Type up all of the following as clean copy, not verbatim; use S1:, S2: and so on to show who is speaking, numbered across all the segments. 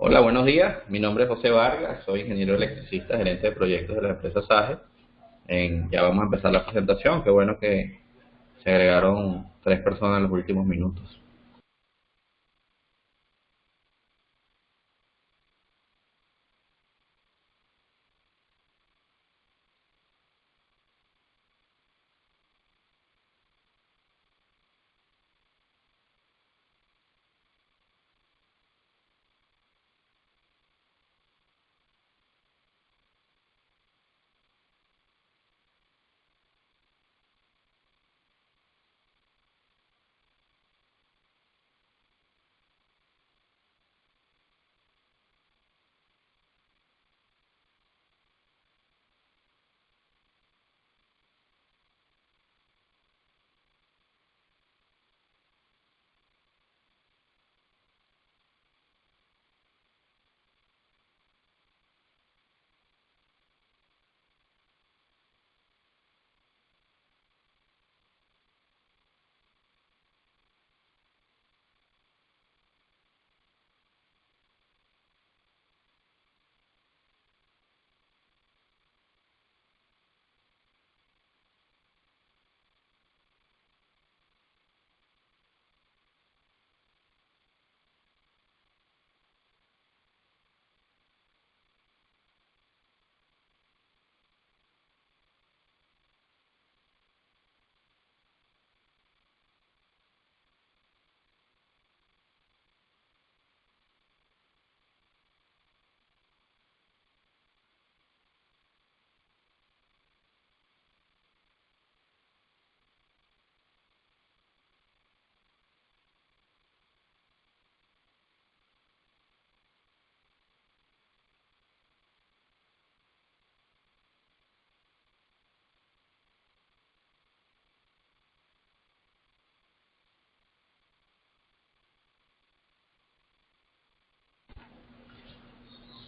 S1: Hola, buenos días. Mi nombre es José Vargas, soy ingeniero electricista, gerente de proyectos de la empresa SAGE. Ya vamos a empezar la presentación. Qué bueno que se agregaron 3 personas en los últimos minutos.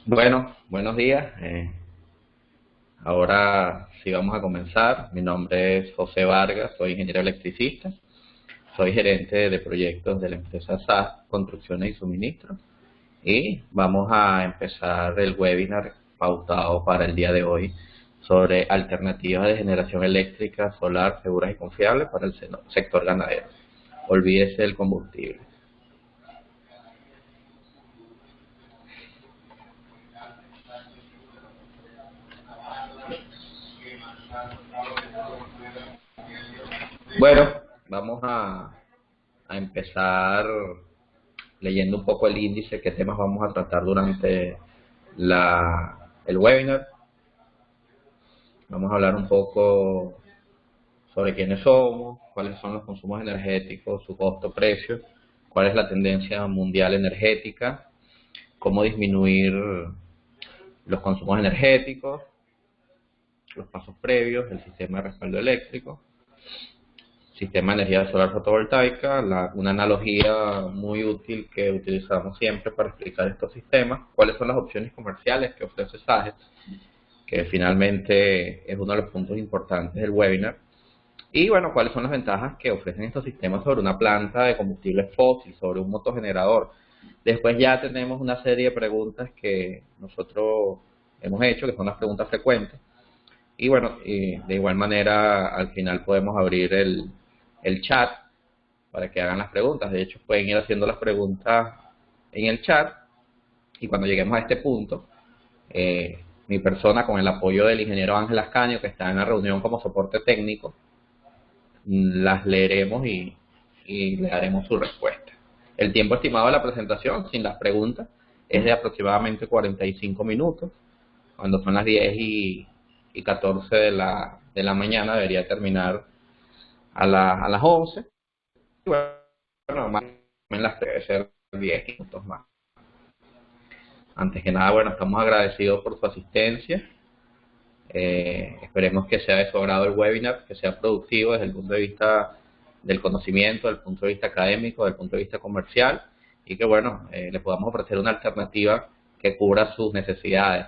S1: Bueno, buenos días. Ahora sí vamos a comenzar. Mi nombre es José Vargas, soy ingeniero electricista. Soy gerente de proyectos de la empresa SAGE, Construcciones y Suministros. Y vamos a empezar el webinar pautado para el día de hoy sobre alternativas de generación eléctrica solar seguras y confiables para el sector ganadero. Olvídese del combustible. Bueno, vamos a empezar leyendo un poco el índice, qué temas vamos a tratar durante el webinar. Vamos a hablar un poco sobre quiénes somos, cuáles son los consumos energéticos, su costo-precio, cuál es la tendencia mundial energética, cómo disminuir los consumos energéticos, los pasos previos, el sistema de respaldo eléctrico, sistema de energía solar fotovoltaica, una analogía muy útil que utilizamos siempre para explicar estos sistemas, cuáles son las opciones comerciales que ofrece SAGE, que finalmente es uno de los puntos importantes del webinar, y bueno, cuáles son las ventajas que ofrecen estos sistemas sobre una planta de combustible fósil, sobre un motogenerador. Después ya tenemos una serie de preguntas que nosotros hemos hecho, que son las preguntas frecuentes. Y bueno, de igual manera al final podemos abrir el chat para que hagan las preguntas. De hecho, pueden ir haciendo las preguntas en el chat y cuando lleguemos a este punto, mi persona, con el apoyo del ingeniero Ángel Ascanio, que está en la reunión como soporte técnico, las leeremos y le daremos su respuesta. El tiempo estimado de la presentación, sin las preguntas, es de aproximadamente 45 minutos. Cuando son las 10:14 de la mañana, debería terminar a las 11. Y bueno, más en las debe ser 10 minutos más. Antes que nada, bueno, estamos agradecidos por su asistencia. Esperemos que sea de su agrado el webinar, que sea productivo desde el punto de vista del conocimiento, desde el punto de vista académico, desde el punto de vista comercial, y que bueno, le podamos ofrecer una alternativa que cubra sus necesidades.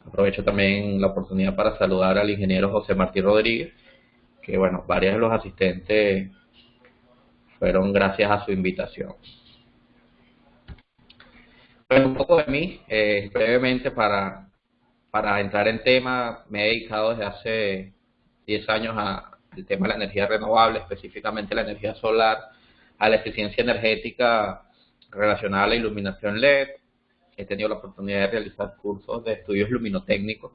S1: Aprovecho también la oportunidad para saludar al ingeniero José Martí Rodríguez, que bueno, varios de los asistentes fueron gracias a su invitación. Bueno, un poco de mí, brevemente para entrar en tema, me he dedicado desde hace 10 años al tema de la energía renovable, específicamente la energía solar, a la eficiencia energética relacionada a la iluminación LED. He tenido la oportunidad de realizar cursos de estudios luminotécnicos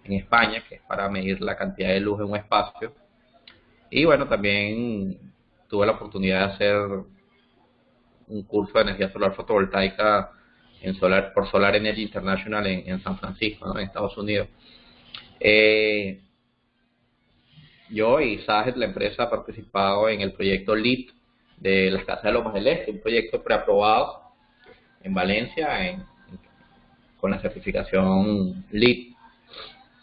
S1: en España, que es para medir la cantidad de luz en un espacio. Y bueno, también tuve la oportunidad de hacer un curso de energía solar fotovoltaica por Solar Energy International en San Francisco, ¿no? En Estados Unidos. Eh, yo y Saget, la empresa, ha participado en el proyecto LEED de las Casas de Lomas del Este, un proyecto preaprobado en Valencia con la certificación LEED.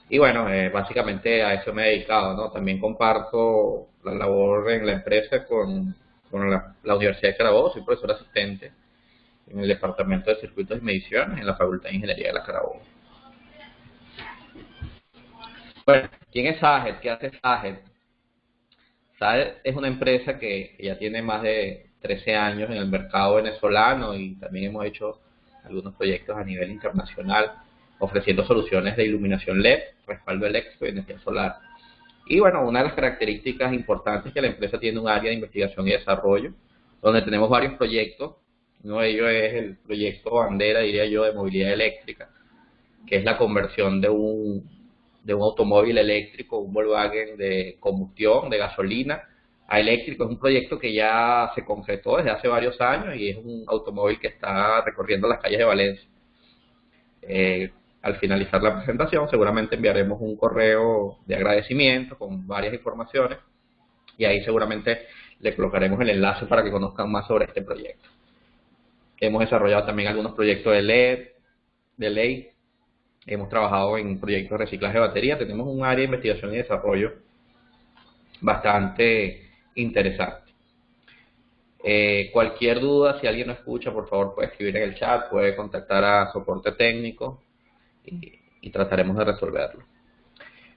S1: Y bueno, básicamente a eso me he dedicado, ¿no? También comparto la labor en la empresa con la Universidad de Carabobo, soy profesor asistente en el Departamento de Circuitos y Mediciones en la Facultad de Ingeniería de la Carabobo. Bueno, ¿quién es Saget? ¿Qué hace Saget? Saget es una empresa que ya tiene más de 13 años en el mercado venezolano y también hemos hecho algunos proyectos a nivel internacional ofreciendo soluciones de iluminación LED, respaldo eléctrico y energía solar. Y bueno, una de las características importantes es que la empresa tiene un área de investigación y desarrollo, donde tenemos varios proyectos. Uno de ellos es el proyecto bandera, diría yo, de movilidad eléctrica, que es la conversión de un automóvil eléctrico, un Volkswagen de combustión, de gasolina, a eléctrico. Es un proyecto que ya se concretó desde hace varios años y es un automóvil que está recorriendo las calles de Valencia. Al finalizar la presentación seguramente enviaremos un correo de agradecimiento con varias informaciones y ahí seguramente le colocaremos el enlace para que conozcan más sobre este proyecto. Hemos desarrollado también algunos proyectos de LED, de ley. Hemos trabajado en proyectos de reciclaje de baterías. Tenemos un área de investigación y desarrollo bastante interesante. Cualquier duda, si alguien no escucha, por favor puede escribir en el chat, puede contactar a soporte técnico y trataremos de resolverlo.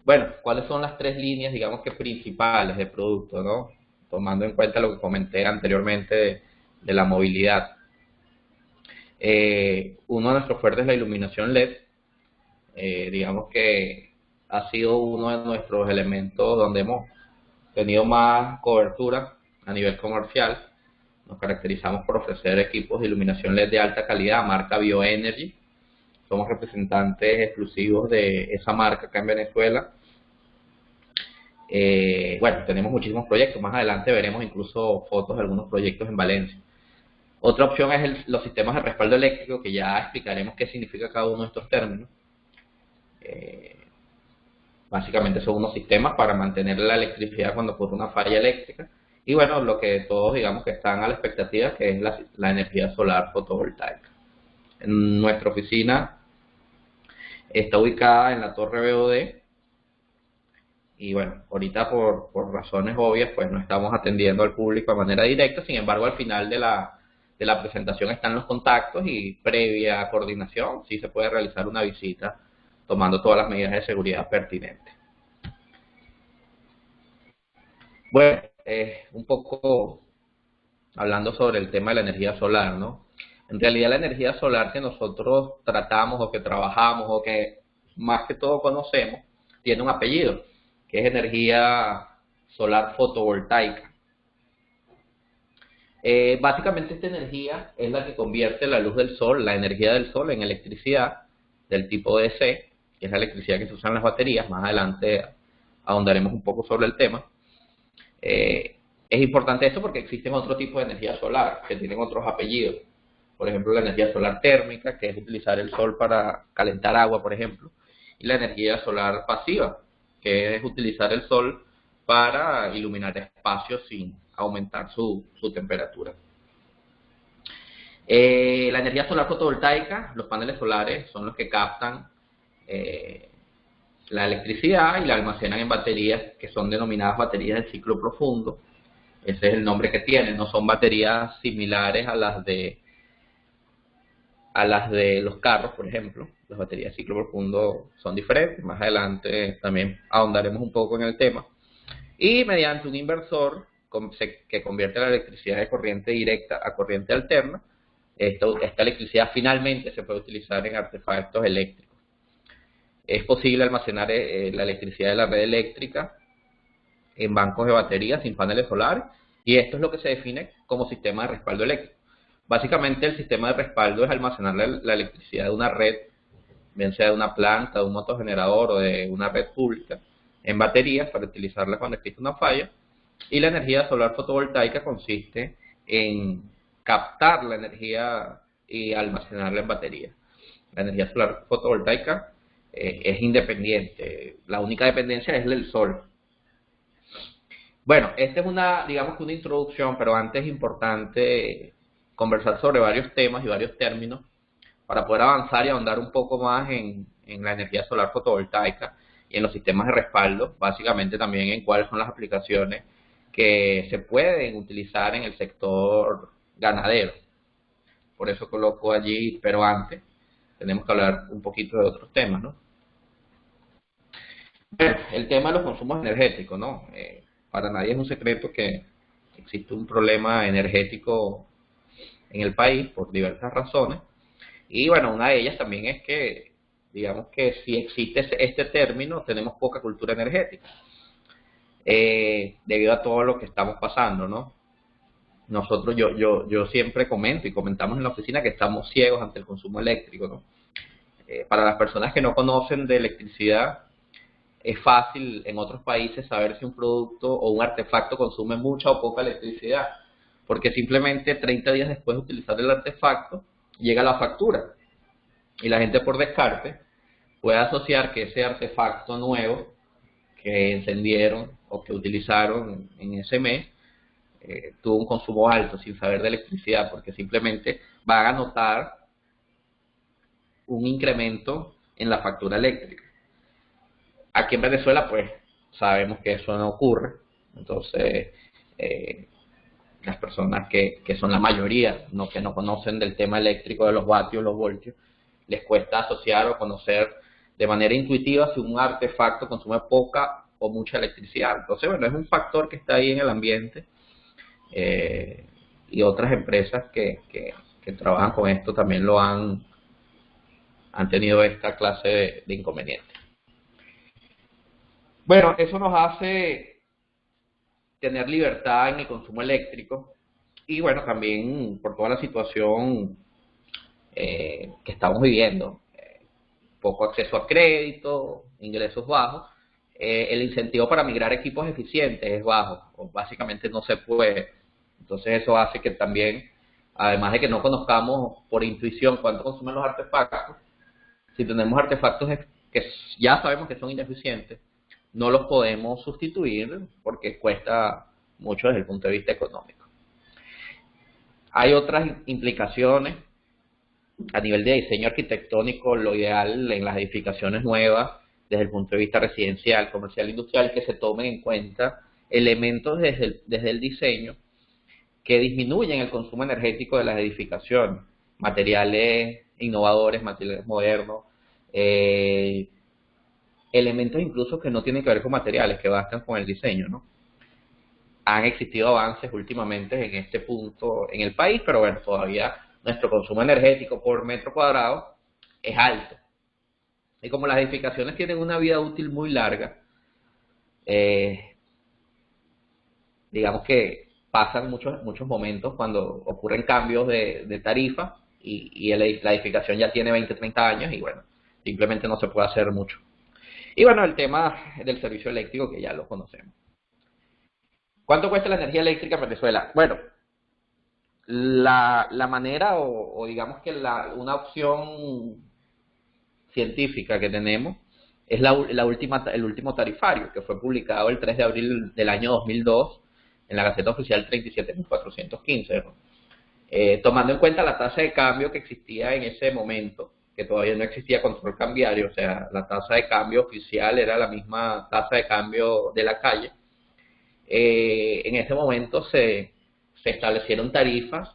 S1: Bueno, ¿cuáles son las tres líneas, digamos que principales de producto, ¿no? Tomando en cuenta lo que comenté anteriormente de la movilidad. Uno de nuestros fuertes es la iluminación LED. Digamos que ha sido uno de nuestros elementos donde hemos tenido más cobertura a nivel comercial. Nos caracterizamos por ofrecer equipos de iluminación LED de alta calidad, marca Bioenergy. Somos representantes exclusivos de esa marca acá en Venezuela. Bueno, tenemos muchísimos proyectos. Más adelante veremos incluso fotos de algunos proyectos en Valencia. Otra opción es los sistemas de respaldo eléctrico, que ya explicaremos qué significa cada uno de estos términos. Básicamente son unos sistemas para mantener la electricidad cuando ocurre una falla eléctrica. Y bueno, lo que todos digamos que están a la expectativa, que es la energía solar fotovoltaica. En nuestra oficina está ubicada en la Torre BOD. Y bueno, ahorita por razones obvias, pues no estamos atendiendo al público de manera directa. Sin embargo, al final de la presentación están los contactos y previa coordinación, sí se puede realizar una visita tomando todas las medidas de seguridad pertinentes. Bueno, un poco hablando sobre el tema de la energía solar, ¿no? En realidad la energía solar que nosotros tratamos o que trabajamos o que más que todo conocemos, tiene un apellido, que es energía solar fotovoltaica. Básicamente esta energía es la que convierte la luz del sol, la energía del sol, en electricidad del tipo DC, que es la electricidad que se usa en las baterías. Más adelante ahondaremos un poco sobre el tema. Es importante esto porque existen otro tipo de energía solar que tienen otros apellidos. Por ejemplo, la energía solar térmica, que es utilizar el sol para calentar agua, por ejemplo. Y la energía solar pasiva, que es utilizar el sol para iluminar espacios sin aumentar su temperatura. La energía solar fotovoltaica, los paneles solares son los que captan la electricidad y la almacenan en baterías que son denominadas baterías de ciclo profundo. Ese es el nombre que tienen, no son baterías similares a las de los carros, por ejemplo. Las baterías de ciclo profundo son diferentes. Más adelante también ahondaremos un poco en el tema. Y mediante un inversor que convierte la electricidad de corriente directa a corriente alterna, esta electricidad finalmente se puede utilizar en artefactos eléctricos. Es posible almacenar la electricidad de la red eléctrica en bancos de baterías sin paneles solares, y esto es lo que se define como sistema de respaldo eléctrico. Básicamente el sistema de respaldo es almacenar la electricidad de una red, bien sea de una planta, de un motogenerador o de una red pública, en baterías para utilizarla cuando existe una falla, y la energía solar fotovoltaica consiste en captar la energía y almacenarla en baterías. La energía solar fotovoltaica es independiente, la única dependencia es del sol. Bueno, esta es digamos que una introducción, pero antes es importante conversar sobre varios temas y varios términos para poder avanzar y ahondar un poco más en la energía solar fotovoltaica y en los sistemas de respaldo, básicamente también en cuáles son las aplicaciones que se pueden utilizar en el sector ganadero. Por eso coloco allí, pero antes tenemos que hablar un poquito de otros temas, ¿no? El tema de los consumos energéticos, ¿no? Para nadie es un secreto que existe un problema energético en el país por diversas razones. Y bueno, una de ellas también es que, digamos que si existe este término, tenemos poca cultura energética, debido a todo lo que estamos pasando, ¿no? Nosotros, yo siempre comento y comentamos en la oficina que estamos ciegos ante el consumo eléctrico, ¿no? Para las personas que no conocen de electricidad, es fácil en otros países saber si un producto o un artefacto consume mucha o poca electricidad, porque simplemente 30 días después de utilizar el artefacto llega la factura y la gente por descarte puede asociar que ese artefacto nuevo que encendieron o que utilizaron en ese mes tuvo un consumo alto sin saber de electricidad, porque simplemente van a notar un incremento en la factura eléctrica. Aquí en Venezuela pues sabemos que eso no ocurre, entonces las personas que son la mayoría, que no conocen del tema eléctrico, de los vatios, los voltios, les cuesta asociar o conocer de manera intuitiva si un artefacto consume poca o mucha electricidad. Entonces, bueno, es un factor que está ahí en el ambiente, y otras empresas que trabajan con esto también han tenido esta clase de inconvenientes. Bueno, eso nos hace tener libertad en el consumo eléctrico y bueno, también por toda la situación que estamos viviendo, poco acceso a crédito, ingresos bajos, el incentivo para migrar equipos eficientes es bajo, o básicamente no se puede. Entonces eso hace que también, además de que no conozcamos por intuición cuánto consumen los artefactos, si tenemos artefactos que ya sabemos que son ineficientes, no los podemos sustituir porque cuesta mucho desde el punto de vista económico. Hay otras implicaciones a nivel de diseño arquitectónico. Lo ideal en las edificaciones nuevas, desde el punto de vista residencial, comercial, industrial, es que se tomen en cuenta elementos desde el diseño que disminuyen el consumo energético de las edificaciones, materiales innovadores, materiales modernos, elementos incluso que no tienen que ver con materiales, que bastan con el diseño, ¿no? Han existido avances últimamente en este punto en el país, pero bueno, todavía nuestro consumo energético por metro cuadrado es alto. Y como las edificaciones tienen una vida útil muy larga, digamos que pasan muchos momentos cuando ocurren cambios de tarifa y la edificación ya tiene 20, 30 años y bueno, simplemente no se puede hacer mucho. Y bueno, el tema del servicio eléctrico que ya lo conocemos. ¿Cuánto cuesta la energía eléctrica en Venezuela? Bueno, la manera o digamos que una opción científica que tenemos es el último tarifario que fue publicado el 3 de abril del año 2002 en la Gaceta Oficial 37.415, ¿no? Tomando en cuenta la tasa de cambio que existía en ese momento, que todavía no existía control cambiario, o sea, la tasa de cambio oficial era la misma tasa de cambio de la calle. En ese momento se establecieron tarifas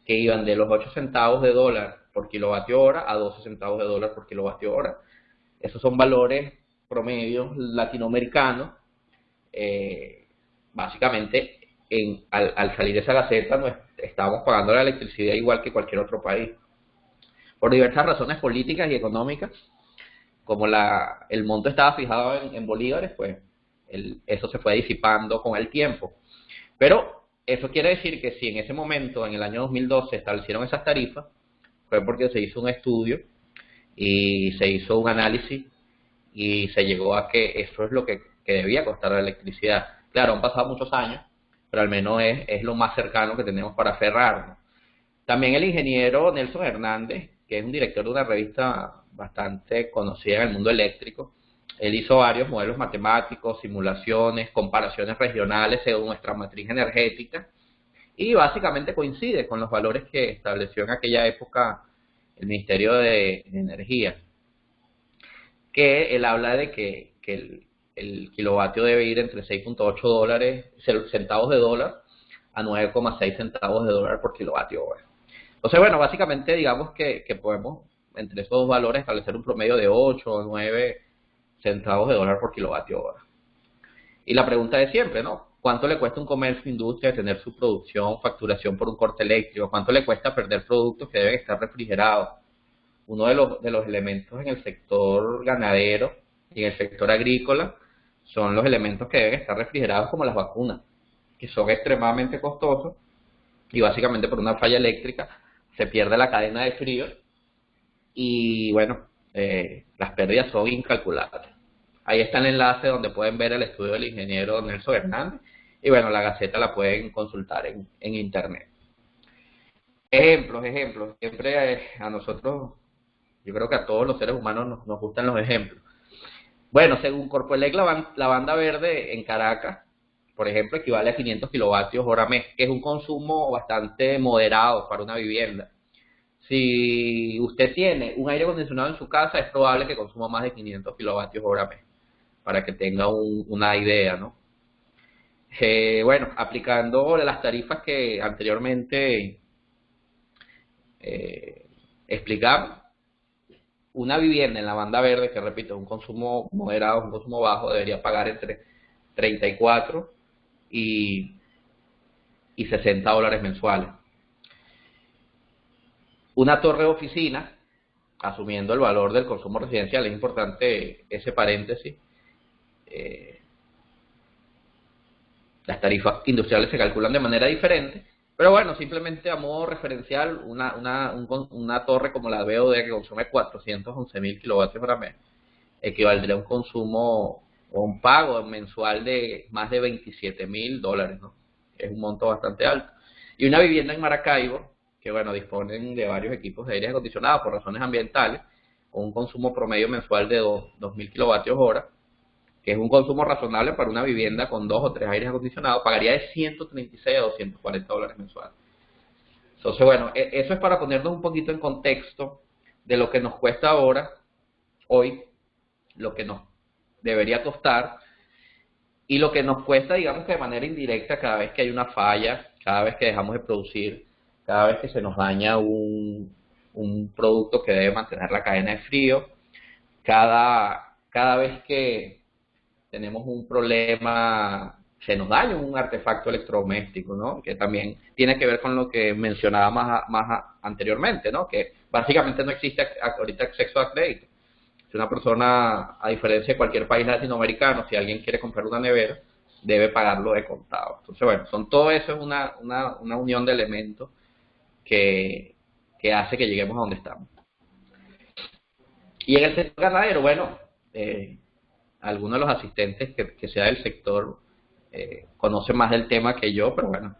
S1: que iban de los 8 centavos de dólar por kilovatio hora a 12 centavos de dólar por kilovatio hora. Esos son valores promedios latinoamericanos, básicamente al salir esa gaceta, estábamos pagando la electricidad igual que cualquier otro país. Por diversas razones políticas y económicas, como el monto estaba fijado en bolívares, pues eso se fue disipando con el tiempo. Pero eso quiere decir que si en ese momento, en el año 2012, se establecieron esas tarifas, fue porque se hizo un estudio y se hizo un análisis y se llegó a que eso es lo que debía costar la electricidad. Claro, han pasado muchos años, pero al menos es lo más cercano que tenemos para aferrarnos. También el ingeniero Nelson Hernández, que es un director de una revista bastante conocida en el mundo eléctrico, él hizo varios modelos matemáticos, simulaciones, comparaciones regionales según nuestra matriz energética y básicamente coincide con los valores que estableció en aquella época el Ministerio de Energía, que él habla de que el kilovatio debe ir entre 6.8 dólares, centavos de dólar a 9,6 centavos de dólar por kilovatio hora. Entonces, bueno, básicamente digamos que podemos entre esos dos valores establecer un promedio de 8 o 9 centavos de dólar por kilovatio hora. Y la pregunta es siempre, ¿no? ¿Cuánto le cuesta a un comercio, industria tener su producción, facturación por un corte eléctrico? ¿Cuánto le cuesta perder productos que deben estar refrigerados? Uno de los elementos en el sector ganadero y en el sector agrícola son los elementos que deben estar refrigerados, como las vacunas, que son extremadamente costosos y básicamente por una falla eléctrica se pierde la cadena de frío y bueno, las pérdidas son incalculables. Ahí está el enlace donde pueden ver el estudio del ingeniero Nelson Hernández y bueno, la gaceta la pueden consultar en internet. Ejemplos. Siempre a nosotros, yo creo que a todos los seres humanos nos gustan los ejemplos. Bueno, según Corpoelec, la banda verde en Caracas, por ejemplo, equivale a 500 kilovatios hora mes, que es un consumo bastante moderado para una vivienda. Si usted tiene un aire acondicionado en su casa, es probable que consuma más de 500 kilovatios hora mes, para que tenga una idea, ¿no? Bueno, aplicando las tarifas que anteriormente explicamos, una vivienda en la banda verde, que repito, un consumo moderado, un consumo bajo, debería pagar entre 34 y 60 dólares mensuales. Una torre de oficina, asumiendo el valor del consumo residencial, es importante ese paréntesis, las tarifas industriales se calculan de manera diferente, pero bueno, simplemente a modo referencial, una torre como la BOD que consume 411.000 kilovatios hora mes, equivaldría a un consumo o un pago mensual de más de 27.000 dólares, ¿no? Es un monto bastante alto. Y una vivienda en Maracaibo, que bueno, disponen de varios equipos de aire acondicionado por razones ambientales, con un consumo promedio mensual de 2.000 kilovatios hora, que es un consumo razonable para una vivienda con 2 o 3 aires acondicionados, pagaría de 136 a 240 dólares mensuales. Entonces, bueno, eso es para ponernos un poquito en contexto de lo que nos cuesta hoy, lo que nos debería costar, y lo que nos cuesta, digamos que de manera indirecta, cada vez que hay una falla, cada vez que dejamos de producir, cada vez que se nos daña un producto que debe mantener la cadena de frío, cada vez que tenemos un problema, se nos daña un artefacto electrodoméstico, ¿no? Que también tiene que ver con lo que mencionaba más anteriormente, ¿no? Que básicamente no existe ahorita acceso a crédito. Si una persona, a diferencia de cualquier país latinoamericano, si alguien quiere comprar una nevera, debe pagarlo de contado. Entonces, bueno, todo eso es una unión de elementos que hace que lleguemos a donde estamos. Y en el sector ganadero, bueno, algunos de los asistentes que sea del sector conocen más del tema que yo, pero bueno,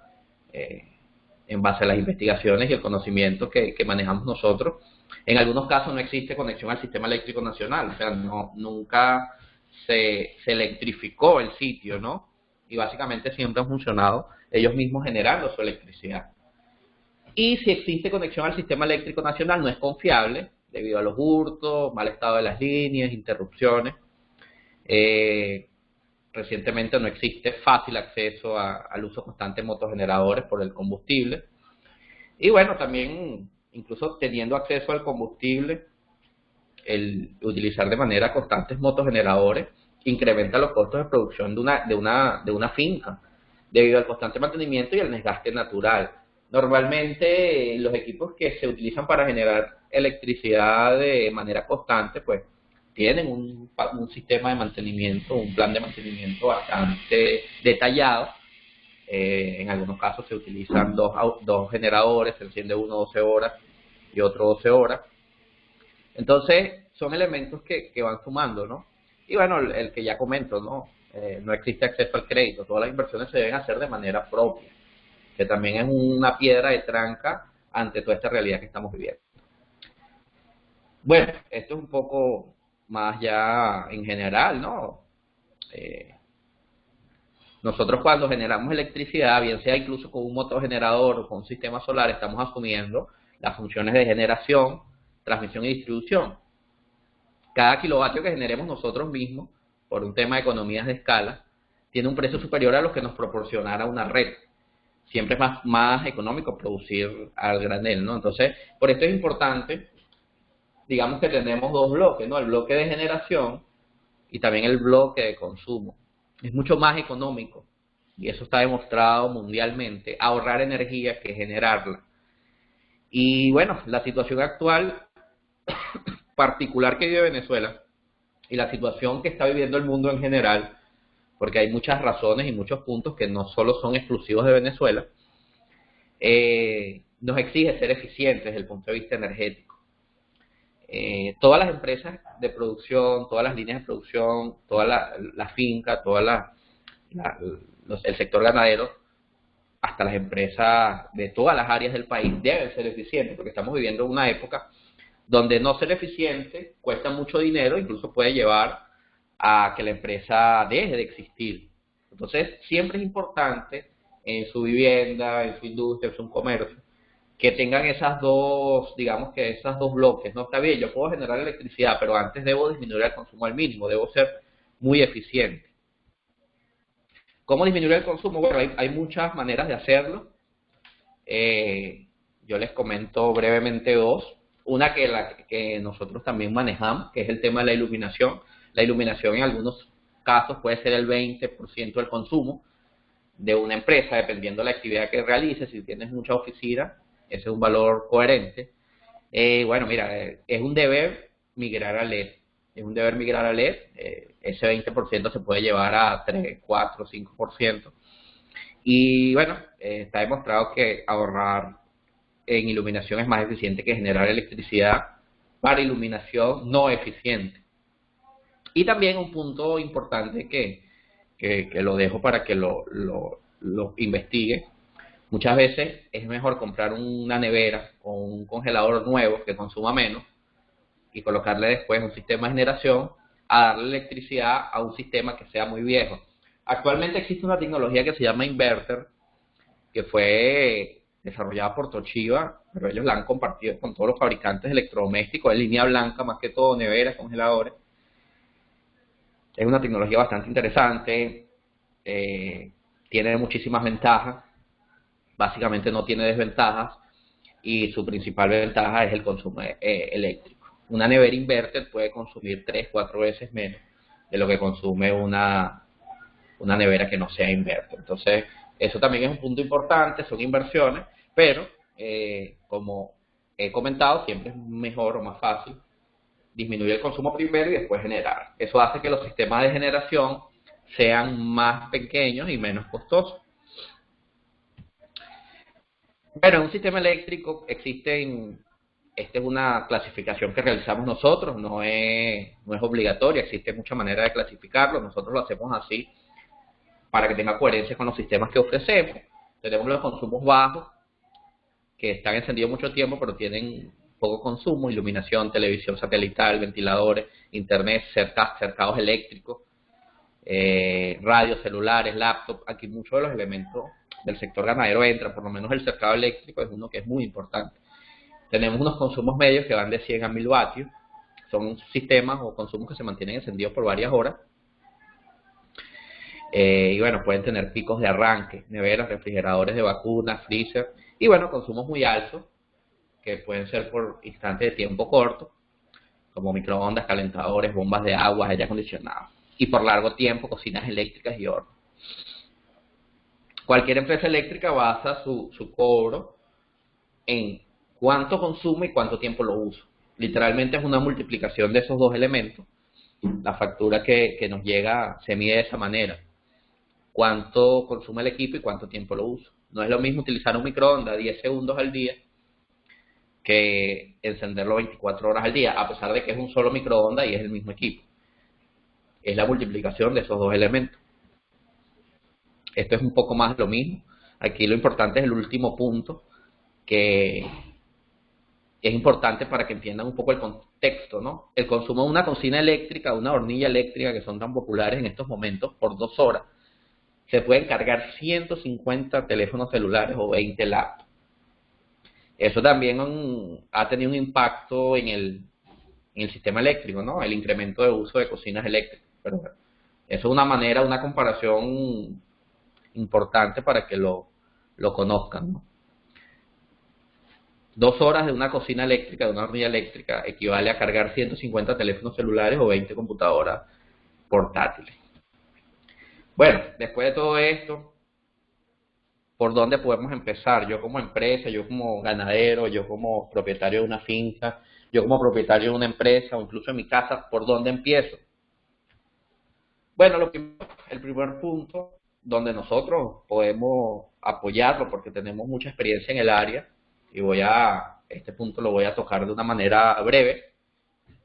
S1: en base a las investigaciones y el conocimiento que manejamos nosotros, en algunos casos no existe conexión al sistema eléctrico nacional, o sea, nunca se electrificó el sitio, ¿no? Y básicamente siempre han funcionado ellos mismos generando su electricidad. Y si existe conexión al sistema eléctrico nacional, no es confiable debido a los hurtos, mal estado de las líneas, interrupciones. Recientemente no existe fácil acceso al uso constante de motogeneradores por el combustible. Y bueno, también, incluso teniendo acceso al combustible, el utilizar de manera constante motogeneradores incrementa los costos de producción de una finca. debido al constante mantenimiento y al desgaste natural. Normalmente los equipos que se utilizan para generar electricidad de manera constante, pues tienen un sistema de mantenimiento, un plan de mantenimiento bastante detallado. En algunos casos se utilizan dos generadores, se enciende uno 12 horas y otro 12 horas. Entonces, son elementos que van sumando, ¿no? Y bueno, el que ya comento, ¿no? No existe acceso al crédito, todas las inversiones se deben hacer de manera propia, que también es una piedra de tranca ante toda esta realidad que estamos viviendo. Bueno, esto es un poco más ya en general, ¿no? Nosotros cuando generamos electricidad, bien sea incluso con un motor generador o con un sistema solar, estamos asumiendo las funciones de generación, transmisión y distribución. Cada kilovatio que generemos nosotros mismos, por un tema de economías de escala, tiene un precio superior a lo que nos proporcionara una red. Siempre es más económico producir al granel, ¿no? Entonces, por esto es importante, digamos que tenemos dos bloques, ¿no? El bloque de generación y también el bloque de consumo. Es mucho más económico, y eso está demostrado mundialmente, ahorrar energía que generarla. Y bueno, la situación actual particular que vive Venezuela y la situación que está viviendo el mundo en general, porque hay muchas razones y muchos puntos que no solo son exclusivos de Venezuela, nos exige ser eficientes desde el punto de vista energético. Todas las empresas de producción, todas las líneas de producción, toda la finca, el sector ganadero, hasta las empresas de todas las áreas del país deben ser eficientes, porque estamos viviendo una época donde no ser eficiente cuesta mucho dinero, incluso puede llevar a que la empresa deje de existir. Entonces, siempre es importante en su vivienda, en su industria, en su comercio, que tengan esas dos, digamos que esas dos bloques. No está bien, yo puedo generar electricidad, pero antes debo disminuir el consumo al mínimo, debo ser muy eficiente. ¿Cómo disminuir el consumo? Bueno, hay muchas maneras de hacerlo. Yo les comento brevemente dos. Una que nosotros también manejamos, que es el tema de la iluminación. La iluminación en algunos casos puede ser el 20% del consumo de una empresa, dependiendo de la actividad que realices. Si tienes mucha oficina, ese es un valor coherente. Bueno, mira, es un deber migrar a LED. Es un deber migrar a LED. Ese 20% se puede llevar a 3, 4, 5%. Y bueno, está demostrado que ahorrar en iluminación es más eficiente que generar electricidad para iluminación no eficiente. Y también un punto importante que lo dejo para que lo investigue. Muchas veces es mejor comprar una nevera o un congelador nuevo que consuma menos y colocarle después un sistema de generación a darle electricidad a un sistema que sea muy viejo. Actualmente existe una tecnología que se llama inverter, que fue desarrollada por Toshiba, pero ellos la han compartido con todos los fabricantes de electrodomésticos, en línea blanca más que todo, neveras, congeladores. Es una tecnología bastante interesante, tiene muchísimas ventajas, básicamente no tiene desventajas, y su principal ventaja es el consumo eléctrico. Una nevera inverter puede consumir 3, 4 veces menos de lo que consume una nevera que no sea inverter. Entonces, eso también es un punto importante, son inversiones, pero como he comentado, siempre es mejor o más fácil disminuir el consumo primero y después generar. Eso hace que los sistemas de generación sean más pequeños y menos costosos. Bueno, en un sistema eléctrico existen, esta es una clasificación que realizamos nosotros, no es obligatoria, existe muchas maneras de clasificarlo, nosotros lo hacemos así para que tenga coherencia con los sistemas que ofrecemos. Tenemos los consumos bajos, que están encendidos mucho tiempo, pero tienen poco consumo: iluminación, televisión satelital, ventiladores, internet, cercados eléctricos, radios, celulares, laptops. Aquí muchos de los elementos del sector ganadero entran, por lo menos el cercado eléctrico es uno que es muy importante. Tenemos unos consumos medios que van de 100 a 1000 vatios, son sistemas o consumos que se mantienen encendidos por varias horas. Y bueno, pueden tener picos de arranque, neveras, refrigeradores de vacunas, freezer, y bueno, consumos muy altos, que pueden ser por instantes de tiempo corto, como microondas, calentadores, bombas de agua, aire acondicionado, y por largo tiempo, cocinas eléctricas y hornos. Cualquier empresa eléctrica basa su cobro en cuánto consume y cuánto tiempo lo uso. Literalmente es una multiplicación de esos dos elementos. La factura que nos llega se mide de esa manera. Cuánto consume el equipo y cuánto tiempo lo uso. No es lo mismo utilizar un microondas 10 segundos al día que encenderlo 24 horas al día, a pesar de que es un solo microondas y es el mismo equipo. Es la multiplicación de esos dos elementos. Esto es un poco más lo mismo. Aquí lo importante es el último punto, que es importante para que entiendan un poco el contexto, ¿no? El consumo de una cocina eléctrica, una hornilla eléctrica, que son tan populares en estos momentos, por 2 horas, se pueden cargar 150 teléfonos celulares o 20 laptops. Eso también ha tenido un impacto en el sistema eléctrico, ¿no? El incremento de uso de cocinas eléctricas. Pero bueno, eso es una manera, una comparación importante para que lo conozcan, ¿no? 2 horas de una cocina eléctrica, de una hornilla eléctrica, equivale a cargar 150 teléfonos celulares o 20 computadoras portátiles. Bueno, después de todo esto, ¿por dónde podemos empezar? Yo como empresa, yo como ganadero, yo como propietario de una finca, yo como propietario de una empresa o incluso en mi casa, ¿por dónde empiezo? Bueno, el primer punto donde nosotros podemos apoyarlo, porque tenemos mucha experiencia en el área, y este punto lo voy a tocar de una manera breve,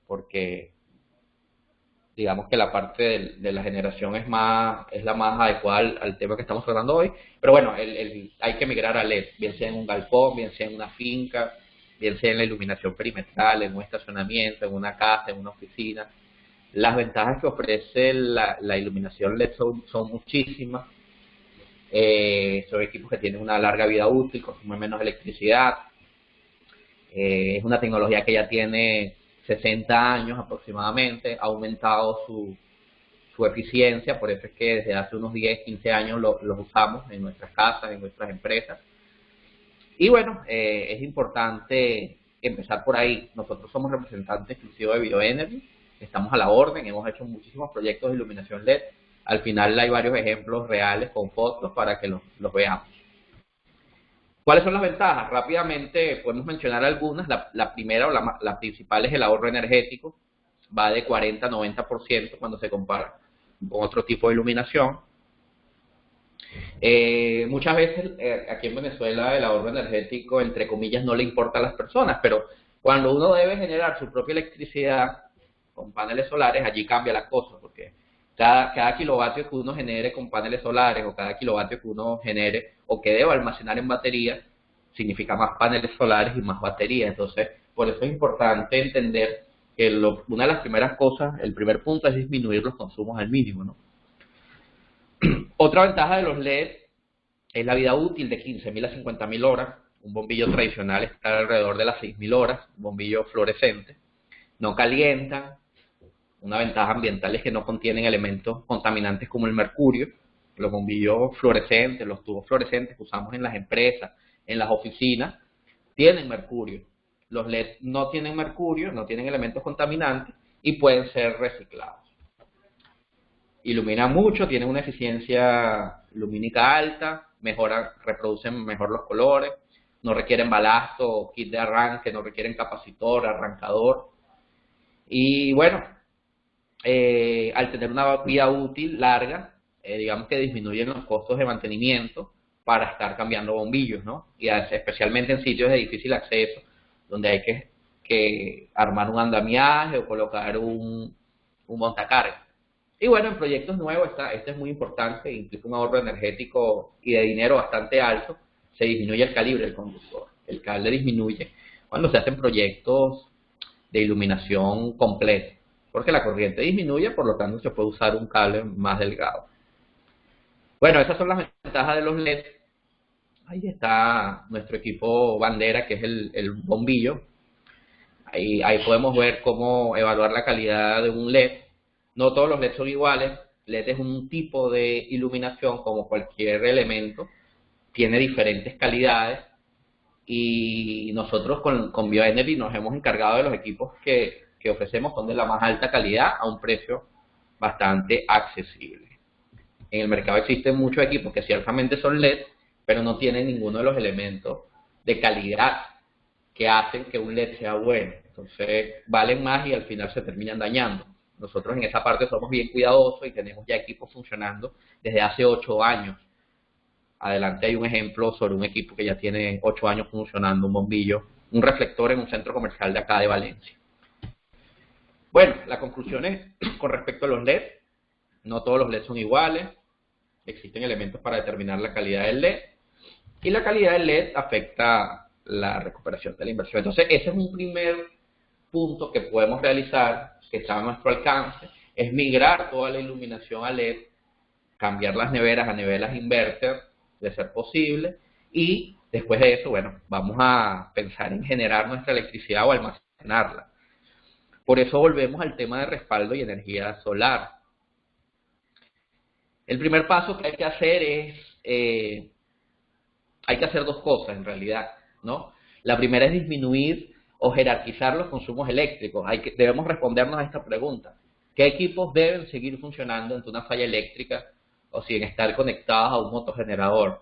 S1: porque digamos que la parte de la generación es la más adecuada al tema que estamos tratando hoy. Pero bueno, hay que migrar a LED, bien sea en un galpón, bien sea en una finca, bien sea en la iluminación perimetral, en un estacionamiento, en una casa, en una oficina. Las ventajas que ofrece la iluminación LED son muchísimas. Son equipos que tienen una larga vida útil, consumen menos electricidad. Es una tecnología que ya tiene 60 años aproximadamente, ha aumentado su eficiencia, por eso es que desde hace unos 10, 15 años los usamos en nuestras casas, en nuestras empresas. Y bueno, es importante empezar por ahí. Nosotros somos representantes exclusivos de Bioenergy, estamos a la orden, hemos hecho muchísimos proyectos de iluminación LED. Al final hay varios ejemplos reales con fotos para que los veamos. ¿Cuáles son las ventajas? Rápidamente podemos mencionar algunas. La primera o la principal es el ahorro energético. Va de 40 a 90% cuando se compara con otro tipo de iluminación. Muchas veces aquí en Venezuela el ahorro energético, entre comillas, no le importa a las personas, pero cuando uno debe generar su propia electricidad con paneles solares, allí cambia la cosa, porque cada kilovatio que uno genere con paneles solares o cada kilovatio que uno genere o que deba almacenar en batería significa más paneles solares y más baterías. Entonces, por eso es importante entender que una de las primeras cosas, el primer punto es disminuir los consumos al mínimo, ¿no? Otra ventaja de los LED es la vida útil de 15.000 a 50.000 horas. Un bombillo tradicional está alrededor de las 6.000 horas, un bombillo fluorescente. No calientan. Una ventaja ambiental es que no contienen elementos contaminantes como el mercurio. Los bombillos fluorescentes, los tubos fluorescentes que usamos en las empresas, en las oficinas, tienen mercurio. Los LED no tienen mercurio, no tienen elementos contaminantes y pueden ser reciclados. Iluminan mucho, tienen una eficiencia lumínica alta, reproducen mejor los colores, no requieren balasto, kit de arranque, no requieren capacitor, arrancador. Y bueno, al tener una vida útil larga, digamos que disminuyen los costos de mantenimiento para estar cambiando bombillos, ¿no? Y especialmente en sitios de difícil acceso, donde hay que armar un andamiaje o colocar un montacargas. Y bueno, en proyectos nuevos, este es muy importante, implica un ahorro energético y de dinero bastante alto, se disminuye el calibre del conductor. El cable disminuye cuando se hacen proyectos de iluminación completa, porque la corriente disminuye, por lo tanto se puede usar un cable más delgado. Bueno, esas son las ventajas de los LED. Ahí está nuestro equipo bandera, que es el bombillo. Ahí podemos ver cómo evaluar la calidad de un LED. No todos los LED son iguales. LED es un tipo de iluminación como cualquier elemento. Tiene diferentes calidades. Y nosotros con Bioenergy nos hemos encargado de los equipos que ofrecemos, son de la más alta calidad a un precio bastante accesible. En el mercado existen muchos equipos que ciertamente son LED, pero no tienen ninguno de los elementos de calidad que hacen que un LED sea bueno. Entonces valen más y al final se terminan dañando. Nosotros en esa parte somos bien cuidadosos y tenemos ya equipos funcionando desde hace 8 años. Adelante hay un ejemplo sobre un equipo que ya tiene 8 años funcionando, un bombillo, un reflector en un centro comercial de acá de Valencia. Bueno, la conclusión es, con respecto a los LED, no todos los LED son iguales, existen elementos para determinar la calidad del LED, y la calidad del LED afecta la recuperación de la inversión. Entonces, ese es un primer punto que podemos realizar, que está a nuestro alcance, es migrar toda la iluminación a LED, cambiar las neveras a neveras inverter, de ser posible, y después de eso, bueno, vamos a pensar en generar nuestra electricidad o almacenarla. Por eso volvemos al tema de respaldo y energía solar. El primer paso que hay que hacer es, hay que hacer dos cosas en realidad, ¿no? La primera es disminuir o jerarquizar los consumos eléctricos. Debemos respondernos a esta pregunta. ¿Qué equipos deben seguir funcionando ante una falla eléctrica o sin estar conectados a un motogenerador?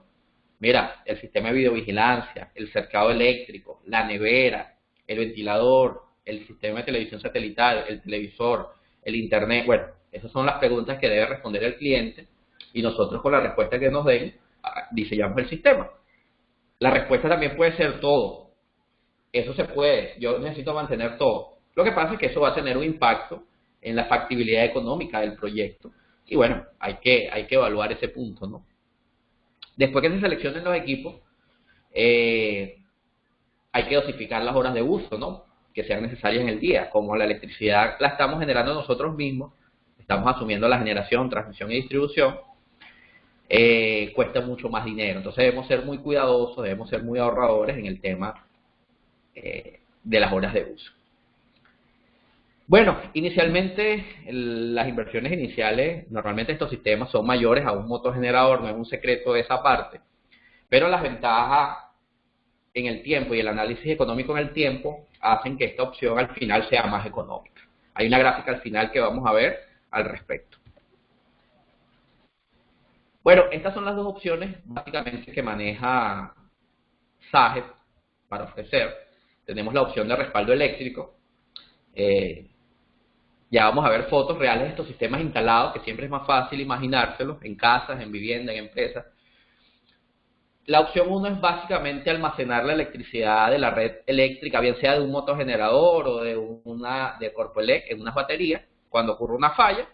S1: Mira, el sistema de videovigilancia, el cercado eléctrico, la nevera, el ventilador, el sistema de televisión satelital, el televisor, el internet. Bueno, esas son las preguntas que debe responder el cliente y nosotros con la respuesta que nos den diseñamos el sistema. La respuesta también puede ser todo. Eso se puede, yo necesito mantener todo. Lo que pasa es que eso va a tener un impacto en la factibilidad económica del proyecto. Y bueno, hay que evaluar ese punto, ¿no? Después que se seleccionen los equipos, hay que dosificar las horas de uso, ¿no? Que sean necesarias en el día. Como la electricidad la estamos generando nosotros mismos, estamos asumiendo la generación, transmisión y distribución, cuesta mucho más dinero. Entonces debemos ser muy cuidadosos, debemos ser muy ahorradores en el tema de las horas de uso. Bueno, inicialmente las inversiones iniciales, normalmente estos sistemas son mayores a un motogenerador, no es un secreto de esa parte, pero las ventajas en el tiempo y el análisis económico en el tiempo hacen que esta opción al final sea más económica. Hay una gráfica al final que vamos a ver al respecto. Bueno, estas son las dos opciones básicamente que maneja SAGEP para ofrecer. Tenemos la opción de respaldo eléctrico. Ya vamos a ver fotos reales de estos sistemas instalados, que siempre es más fácil imaginárselos en casas, en viviendas, en empresas. La opción 1 es básicamente almacenar la electricidad de la red eléctrica, bien sea de un motogenerador o de Corpoelec en unas baterías. Cuando ocurre una falla,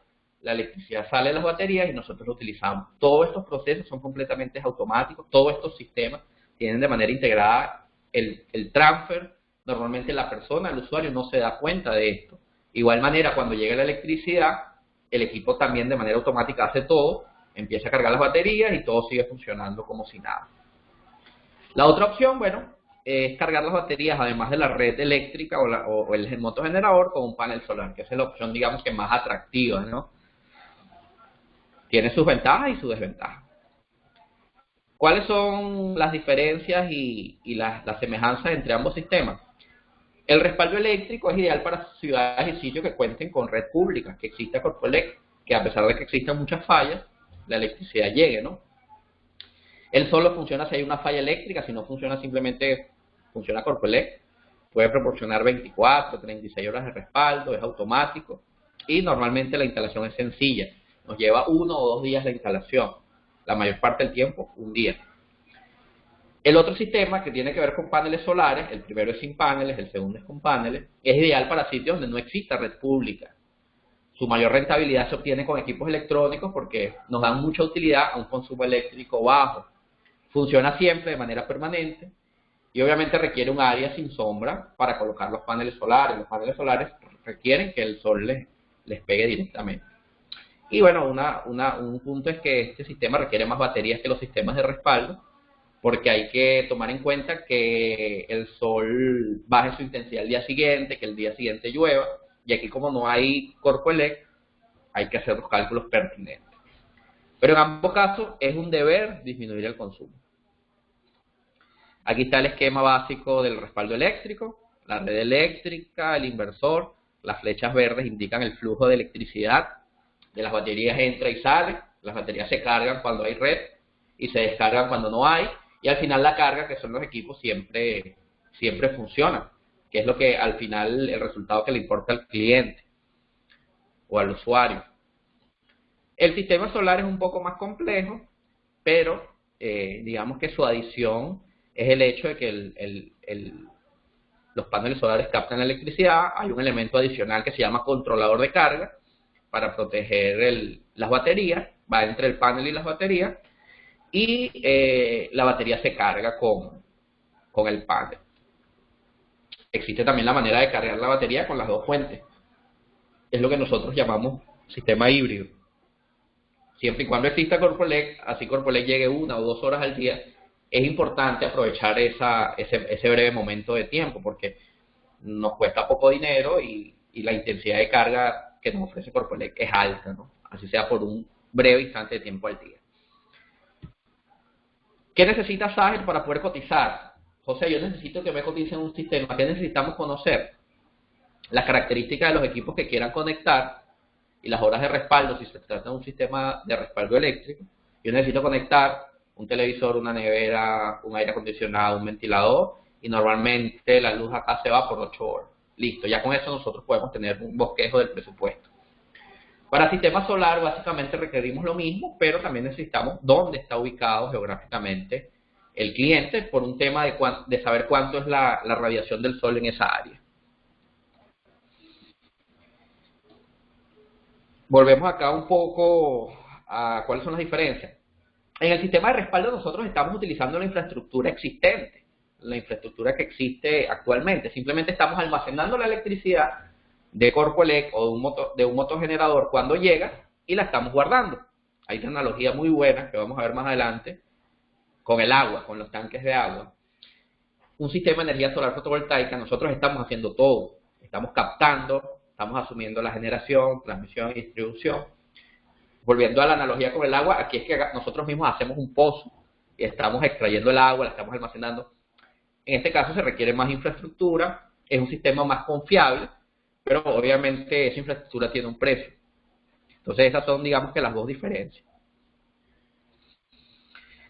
S1: la electricidad sale de las baterías y nosotros lo utilizamos. Todos estos procesos son completamente automáticos, todos estos sistemas tienen de manera integrada el transfer. Normalmente la persona, el usuario, no se da cuenta de esto. Igual manera, cuando llega la electricidad, el equipo también de manera automática hace todo, empieza a cargar las baterías y todo sigue funcionando como si nada. La otra opción, bueno, es cargar las baterías además de la red eléctrica o el motogenerador con un panel solar, que esa es la opción, digamos, que más atractiva, ¿no? Tiene sus ventajas y sus desventajas. ¿Cuáles son las diferencias y las semejanzas entre ambos sistemas? El respaldo eléctrico es ideal para ciudades y sitios que cuenten con red pública, que exista Corpoelec, que a pesar de que existan muchas fallas, la electricidad llegue, ¿no? Él solo funciona si hay una falla eléctrica, si no funciona simplemente funciona Corpoelec. Puede proporcionar 24, 36 horas de respaldo, es automático y normalmente la instalación es sencilla. Nos lleva 1 o 2 días la instalación, la mayor parte del tiempo, un día. El otro sistema que tiene que ver con paneles solares, el primero es sin paneles, el segundo es con paneles, es ideal para sitios donde no exista red pública. Su mayor rentabilidad se obtiene con equipos electrónicos porque nos dan mucha utilidad a un consumo eléctrico bajo. Funciona siempre de manera permanente y obviamente requiere un área sin sombra para colocar los paneles solares. Los paneles solares requieren que el sol les pegue directamente. Y bueno, un punto es que este sistema requiere más baterías que los sistemas de respaldo, porque hay que tomar en cuenta que el sol baje su intensidad el día siguiente, que el día siguiente llueva, y aquí como no hay Corpoelec, hay que hacer los cálculos pertinentes. Pero en ambos casos es un deber disminuir el consumo. Aquí está el esquema básico del respaldo eléctrico, la red eléctrica, el inversor, las flechas verdes indican el flujo de electricidad, de las baterías entra y sale, Las baterías se cargan cuando hay red y se descargan cuando no hay, y al final la carga, que son los equipos, siempre funciona, que es lo que al final el resultado que le importa al cliente o al usuario. El sistema solar es un poco más complejo, pero digamos que su adición es el hecho de que los paneles solares captan electricidad. Hay un elemento adicional que se llama controlador de carga para proteger las baterías, va entre el panel y las baterías, y la batería se carga con el panel. Existe también la manera de cargar la batería con las dos fuentes. Es lo que nosotros llamamos sistema híbrido. Siempre y cuando exista Corpoelec, así Corpoelec llegue 1 o 2 horas al día, es importante aprovechar ese breve momento de tiempo, porque nos cuesta poco dinero y la intensidad de carga que nos ofrece Corpoelec es alta, ¿no? Así sea por un breve instante de tiempo al día. ¿Qué necesita Sager para poder cotizar? José, yo necesito que me coticen un sistema. ¿Qué necesitamos conocer? Las características de los equipos que quieran conectar y las horas de respaldo, si se trata de un sistema de respaldo eléctrico. Yo necesito conectar un televisor, una nevera, un aire acondicionado, un ventilador, y normalmente la luz acá se va por 8 horas. Listo, ya con eso nosotros podemos tener un bosquejo del presupuesto. Para sistema solar básicamente requerimos lo mismo, pero también necesitamos dónde está ubicado geográficamente el cliente por un tema de saber cuánto es la radiación del sol en esa área. Volvemos acá un poco a cuáles son las diferencias. En el sistema de respaldo nosotros estamos utilizando la infraestructura existente, la infraestructura que existe actualmente. Simplemente estamos almacenando la electricidad de Corpoelec o de un motogenerador cuando llega y la estamos guardando. Hay una analogía muy buena que vamos a ver más adelante con el agua, con los tanques de agua. Un sistema de energía solar fotovoltaica, nosotros estamos haciendo todo. Estamos captando, estamos asumiendo la generación, transmisión y distribución. Volviendo a la analogía con el agua, aquí es que nosotros mismos hacemos un pozo y estamos extrayendo el agua, la estamos almacenando. En este caso se requiere más infraestructura, es un sistema más confiable, pero obviamente esa infraestructura tiene un precio. Entonces esas son, digamos, que las dos diferencias.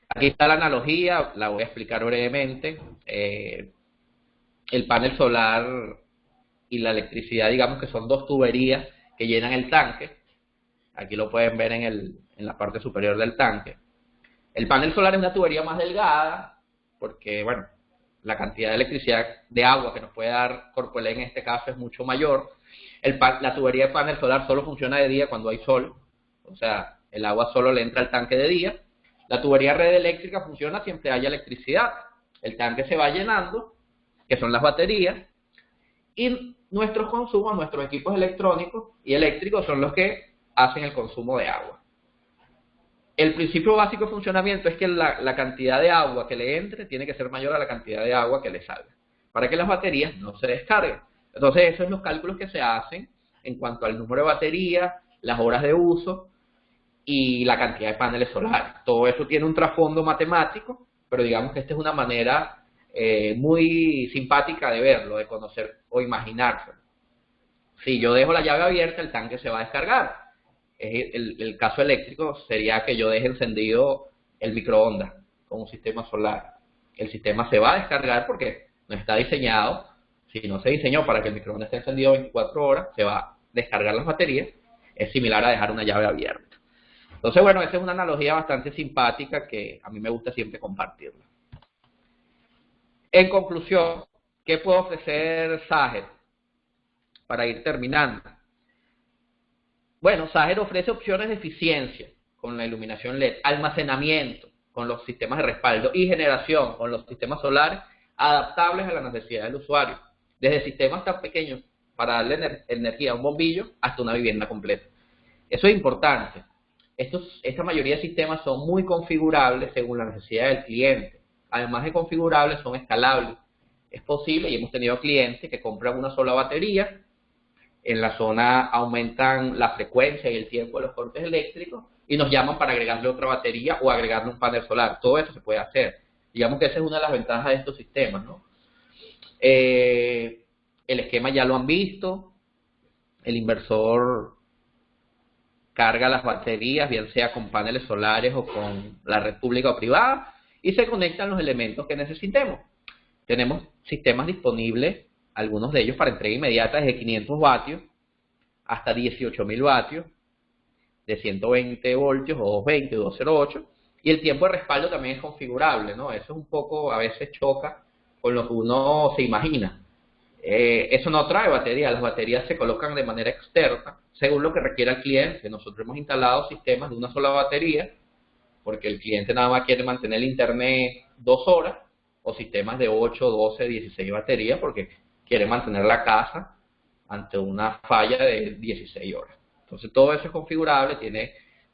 S1: Aquí está la analogía, la voy a explicar brevemente. El panel solar y la electricidad, digamos que son dos tuberías que llenan el tanque. Aquí lo pueden ver en la parte superior del tanque. El panel solar es una tubería más delgada, porque, bueno, la cantidad de electricidad de agua que nos puede dar Corpoelec en este caso es mucho mayor. La tubería de panel solar solo funciona de día cuando hay sol, o sea, el agua solo le entra al tanque de día. La tubería red eléctrica funciona siempre haya electricidad. El tanque se va llenando, que son las baterías, y nuestros consumos, nuestros equipos electrónicos y eléctricos son los que hacen el consumo de agua. El principio básico de funcionamiento es que la cantidad de agua que le entre tiene que ser mayor a la cantidad de agua que le salga, para que las baterías no se descarguen. Entonces, esos son los cálculos que se hacen en cuanto al número de baterías, las horas de uso y la cantidad de paneles solares. Todo eso tiene un trasfondo matemático, pero digamos que esta es una manera muy simpática de verlo, de conocer o imaginárselo. Si yo dejo la llave abierta, el tanque se va a descargar. El caso eléctrico sería que yo deje encendido el microondas con un sistema solar. El sistema se va a descargar porque no está diseñado. Si no se diseñó para que el microondas esté encendido 24 horas, se va a descargar las baterías. Es similar a dejar una llave abierta. Entonces, bueno, esa es una analogía bastante simpática que a mí me gusta siempre compartirla. En conclusión, ¿qué puede ofrecer Sager? Para ir terminando. Bueno, Sager ofrece opciones de eficiencia con la iluminación LED, almacenamiento con los sistemas de respaldo y generación con los sistemas solares adaptables a la necesidad del usuario. Desde sistemas tan pequeños para darle energía a un bombillo hasta una vivienda completa. Eso es importante. Esta mayoría de sistemas son muy configurables según la necesidad del cliente. Además de configurables, son escalables. Es posible, y hemos tenido clientes que compran una sola batería, en la zona aumentan la frecuencia y el tiempo de los cortes eléctricos y nos llaman para agregarle otra batería o agregarle un panel solar. Todo eso se puede hacer. Digamos que esa es una de las ventajas de estos sistemas, ¿no? El esquema ya lo han visto. El inversor carga las baterías, bien sea con paneles solares o con la red pública o privada, y se conectan los elementos que necesitemos. Tenemos sistemas disponibles, algunos de ellos para entrega inmediata desde 500 vatios hasta 18.000 vatios, de 120 voltios o 220, 208, y el tiempo de respaldo también es configurable, ¿no? Eso es un poco, a veces choca con lo que uno se imagina. Eso no trae batería, las baterías se colocan de manera externa, según lo que requiera el cliente. Nosotros hemos instalado sistemas de una sola batería, porque el cliente nada más quiere mantener el internet 2 horas, o sistemas de 8, 12, 16 baterías, porque quiere mantener la casa ante una falla de 16 horas. Entonces todo eso es configurable, tiene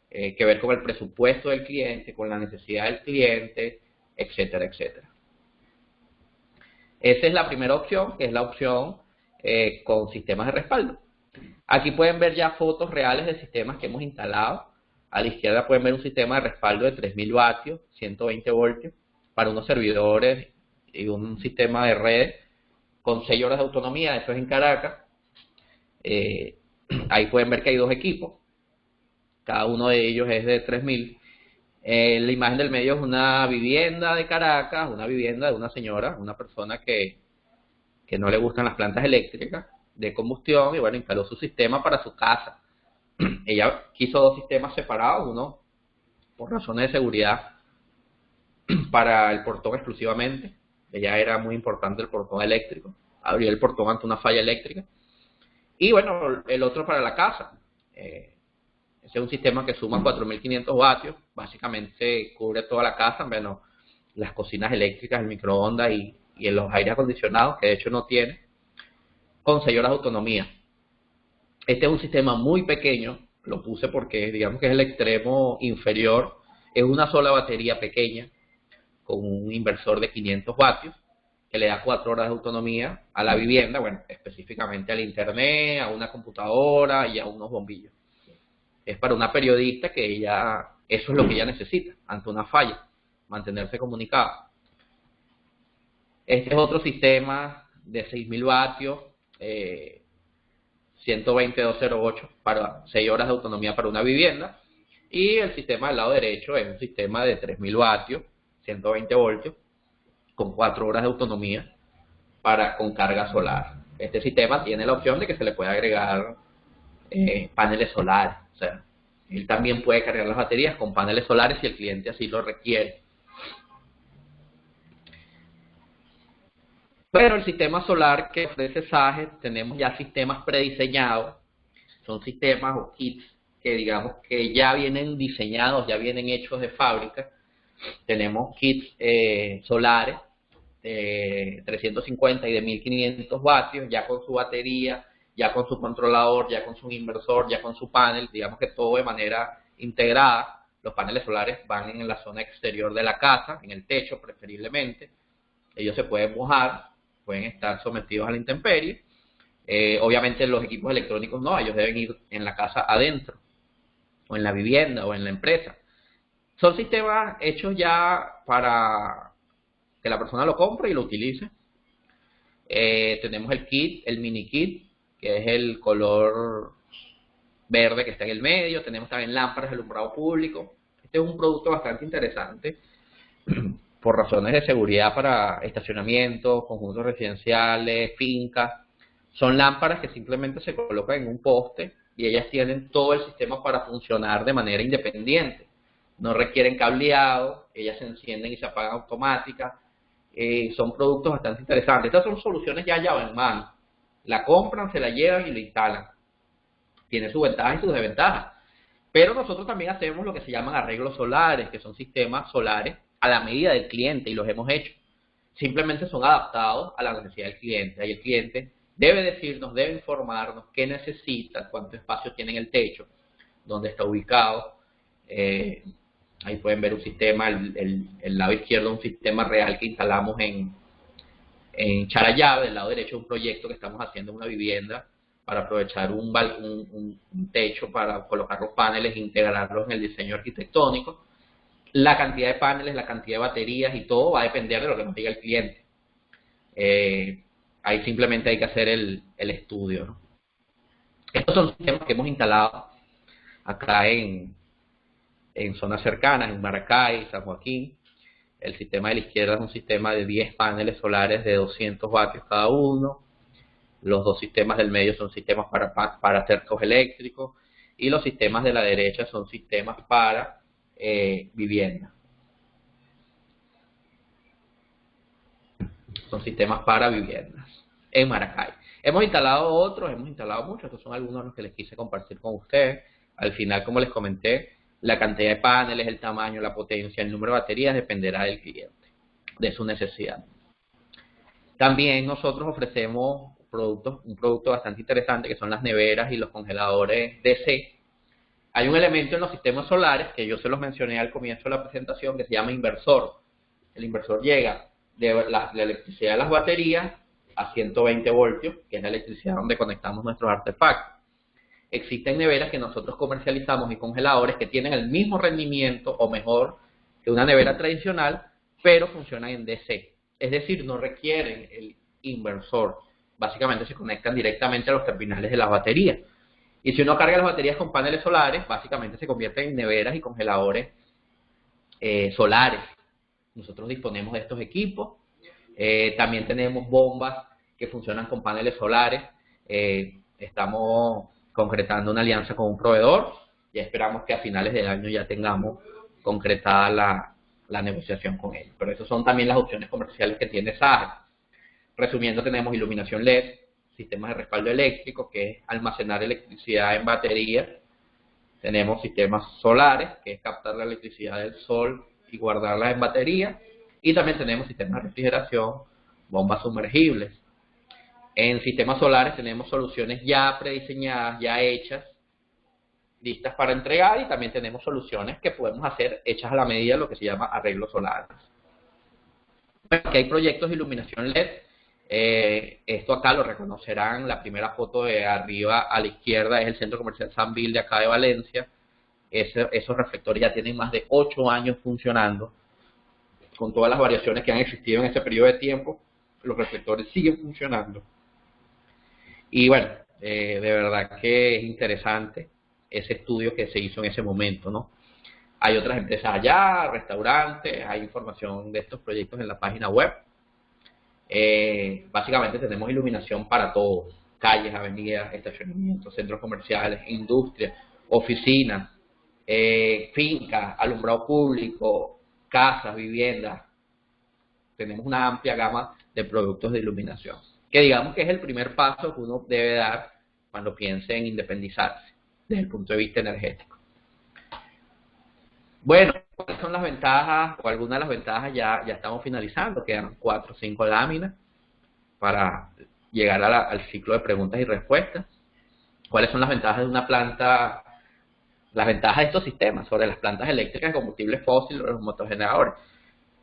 S1: que ver con el presupuesto del cliente, con la necesidad del cliente, etcétera, etcétera. Esa es la primera opción, que es la opción con sistemas de respaldo. Aquí pueden ver ya fotos reales de sistemas que hemos instalado. A la izquierda pueden ver un sistema de respaldo de 3.000 vatios, 120 voltios, para unos servidores y un sistema de red con 6 horas de autonomía. Eso es en Caracas. Ahí pueden ver que hay 2 equipos. Cada uno de ellos es de 3.000. La imagen del medio es una vivienda de Caracas, una vivienda de una señora, una persona que no le gustan las plantas eléctricas de combustión y bueno, instaló su sistema para su casa. Ella quiso 2 sistemas separados, uno por razones de seguridad para el portón exclusivamente. Ella era muy importante el portón eléctrico, abrió el portón ante una falla eléctrica. Y bueno, el otro para la casa. Ese es un sistema que suma 4.500 vatios, básicamente cubre toda la casa, menos las cocinas eléctricas, el microondas y en los aires acondicionados, que de hecho no tiene, con 6 horas de autonomía. Este es un sistema muy pequeño, lo puse porque digamos que es el extremo inferior, es una sola batería pequeña, con un inversor de 500 vatios, que le da 4 horas de autonomía a la vivienda, bueno, específicamente al internet, a una computadora y a unos bombillos. Es para una periodista que eso es lo que ella necesita ante una falla, mantenerse comunicada. Este es otro sistema de 6.000 vatios, 120.208 para 6 horas de autonomía para una vivienda. Y el sistema del lado derecho es un sistema de 3.000 vatios, 120 voltios, con 4 horas de autonomía con carga solar. Este sistema tiene la opción de que se le puede agregar paneles solares. O sea, él también puede cargar las baterías con paneles solares si el cliente así lo requiere. Pero el sistema solar que ofrece Sage, tenemos ya sistemas prediseñados, son sistemas o kits que digamos que ya vienen diseñados, ya vienen hechos de fábrica. Tenemos kits solares de 350 y de 1.500 vatios, ya con su batería, ya con su controlador, ya con su inversor, ya con su panel, digamos que todo de manera integrada. Los paneles solares van en la zona exterior de la casa, en el techo preferiblemente. Ellos se pueden mojar, pueden estar sometidos a la intemperie. Obviamente los equipos electrónicos no, ellos deben ir en la casa adentro, o en la vivienda, o en la empresa. Son sistemas hechos ya para que la persona lo compre y lo utilice. Tenemos el kit, el mini kit, que es el color verde que está en el medio. Tenemos también lámparas de alumbrado público. Este es un producto bastante interesante por razones de seguridad para estacionamientos, conjuntos residenciales, fincas. Son lámparas que simplemente se colocan en un poste y ellas tienen todo el sistema para funcionar de manera independiente. No requieren cableado, ellas se encienden y se apagan automáticas. Son productos bastante interesantes. Estas son soluciones ya llave en mano. La compran, se la llevan y la instalan. Tiene sus ventajas y sus desventajas. Pero nosotros también hacemos lo que se llaman arreglos solares, que son sistemas solares a la medida del cliente, y los hemos hecho. Simplemente son adaptados a la necesidad del cliente. Ahí el cliente debe decirnos, debe informarnos qué necesita, cuánto espacio tiene en el techo, dónde está ubicado. Ahí pueden ver un sistema, el lado izquierdo un sistema real que instalamos en Charallave, del lado derecho un proyecto que estamos haciendo en una vivienda para aprovechar un techo para colocar los paneles e integrarlos en el diseño arquitectónico. La cantidad de paneles, la cantidad de baterías y todo va a depender de lo que nos diga el cliente. Ahí simplemente hay que hacer el estudio, ¿no? Estos son sistemas que hemos instalado acá en zonas cercanas, en Maracay, San Joaquín. El sistema de la izquierda es un sistema de 10 paneles solares de 200 vatios cada uno. Los dos sistemas del medio son sistemas para cercos eléctricos. Y los sistemas de la derecha son sistemas para vivienda. Son sistemas para viviendas en Maracay. Hemos instalado otros, hemos instalado muchos. Estos son algunos de los que les quise compartir con ustedes. Al final, como les comenté, la cantidad de paneles, el tamaño, la potencia, el número de baterías dependerá del cliente, de su necesidad. También nosotros ofrecemos un producto bastante interesante que son las neveras y los congeladores DC. Hay un elemento en los sistemas solares que yo se los mencioné al comienzo de la presentación que se llama inversor. El inversor llega de la electricidad de las baterías a 120 voltios, que es la electricidad donde conectamos nuestros artefactos. Existen neveras que nosotros comercializamos y congeladores que tienen el mismo rendimiento o mejor que una nevera tradicional, pero funcionan en DC. Es decir, no requieren el inversor. Básicamente se conectan directamente a los terminales de las baterías. Y si uno carga las baterías con paneles solares, básicamente se convierten en neveras y congeladores solares. Nosotros disponemos de estos equipos. También tenemos bombas que funcionan con paneles solares. Estamos concretando una alianza con un proveedor. Ya esperamos que a finales de año ya tengamos concretada la negociación con ellos. Pero esas son también las opciones comerciales que tiene SAGE. Resumiendo, tenemos iluminación LED, sistemas de respaldo eléctrico, que es almacenar electricidad en baterías. Tenemos sistemas solares, que es captar la electricidad del sol y guardarla en batería. Y también tenemos sistemas de refrigeración, bombas sumergibles. En sistemas solares tenemos soluciones ya prediseñadas, ya hechas, listas para entregar, y también tenemos soluciones que podemos hacer hechas a la medida, lo que se llama arreglos solares. Aquí hay proyectos de iluminación LED. Esto acá lo reconocerán, la primera foto de arriba a la izquierda es el centro comercial San Vil de acá de Valencia. Esos reflectores ya tienen más de 8 años funcionando, con todas las variaciones que han existido en ese periodo de tiempo. Los reflectores siguen funcionando. Y bueno, de verdad que es interesante ese estudio que se hizo en ese momento, ¿no? Hay otras empresas allá, restaurantes, hay información de estos proyectos en la página web. Básicamente tenemos iluminación para todo: calles, avenidas, estacionamientos, centros comerciales, industrias, oficinas, fincas, alumbrado público, casas, viviendas. Tenemos una amplia gama de productos de iluminación, que digamos que es el primer paso que uno debe dar cuando piense en independizarse desde el punto de vista energético. Bueno, ¿cuáles son las ventajas o algunas de las ventajas? Ya estamos finalizando, quedan 4 o 5 láminas para llegar al ciclo de preguntas y respuestas. ¿Cuáles son las ventajas de una planta? Las ventajas de estos sistemas sobre las plantas eléctricas de combustibles fósiles o los motogeneradores.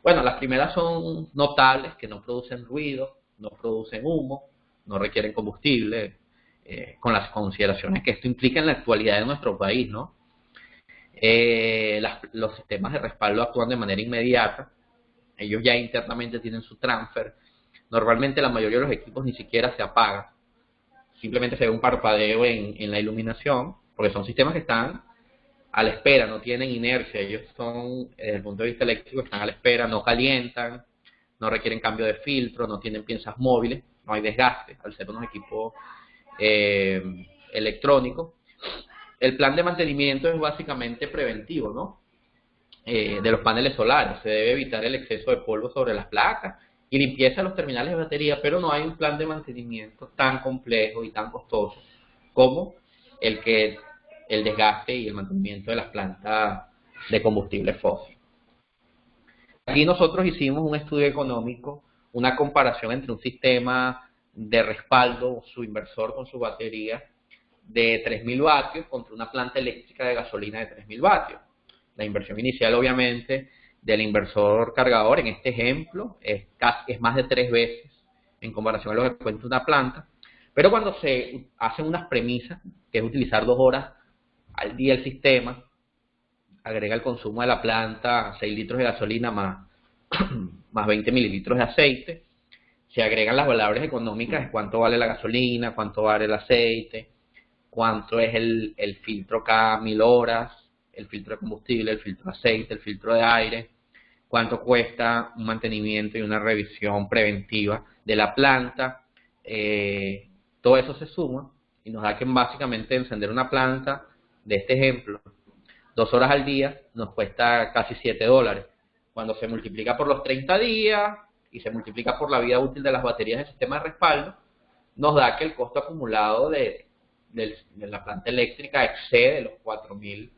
S1: Bueno, las primeras son notables, que no producen ruido, no producen humo, no requieren combustible, con las consideraciones que esto implica en la actualidad de nuestro país, ¿no? Los sistemas de respaldo actúan de manera inmediata. Ellos ya internamente tienen su transfer. Normalmente la mayoría de los equipos ni siquiera se apagan. Simplemente se ve un parpadeo en la iluminación, porque son sistemas que están a la espera, no tienen inercia. Ellos son, desde el punto de vista eléctrico, están a la espera, no calientan, no requieren cambio de filtro, no tienen piezas móviles, no hay desgaste al ser unos equipos electrónicos. El plan de mantenimiento es básicamente preventivo, ¿no? De los paneles solares. Se debe evitar el exceso de polvo sobre las placas y limpieza de los terminales de batería, pero no hay un plan de mantenimiento tan complejo y tan costoso como el desgaste y el mantenimiento de las plantas de combustible fósil. Aquí nosotros hicimos un estudio económico, una comparación entre un sistema de respaldo, su inversor con su batería, de 3.000 vatios contra una planta eléctrica de gasolina de 3.000 vatios. La inversión inicial, obviamente, del inversor cargador, en este ejemplo, es más de 3 veces en comparación a lo que cuenta una planta. Pero cuando se hacen unas premisas, que es utilizar 2 horas al día el sistema, agrega el consumo de la planta 6 litros de gasolina más 20 mililitros de aceite, se agregan las variables económicas de cuánto vale la gasolina, cuánto vale el aceite, cuánto es el filtro cada 1000 horas, el filtro de combustible, el filtro de aceite, el filtro de aire, cuánto cuesta un mantenimiento y una revisión preventiva de la planta. Todo eso se suma y nos da que básicamente encender una planta de este ejemplo 2 horas al día nos cuesta casi $7. Cuando se multiplica por los 30 días y se multiplica por la vida útil de las baterías del sistema de respaldo, nos da que el costo acumulado de la planta eléctrica excede los $4000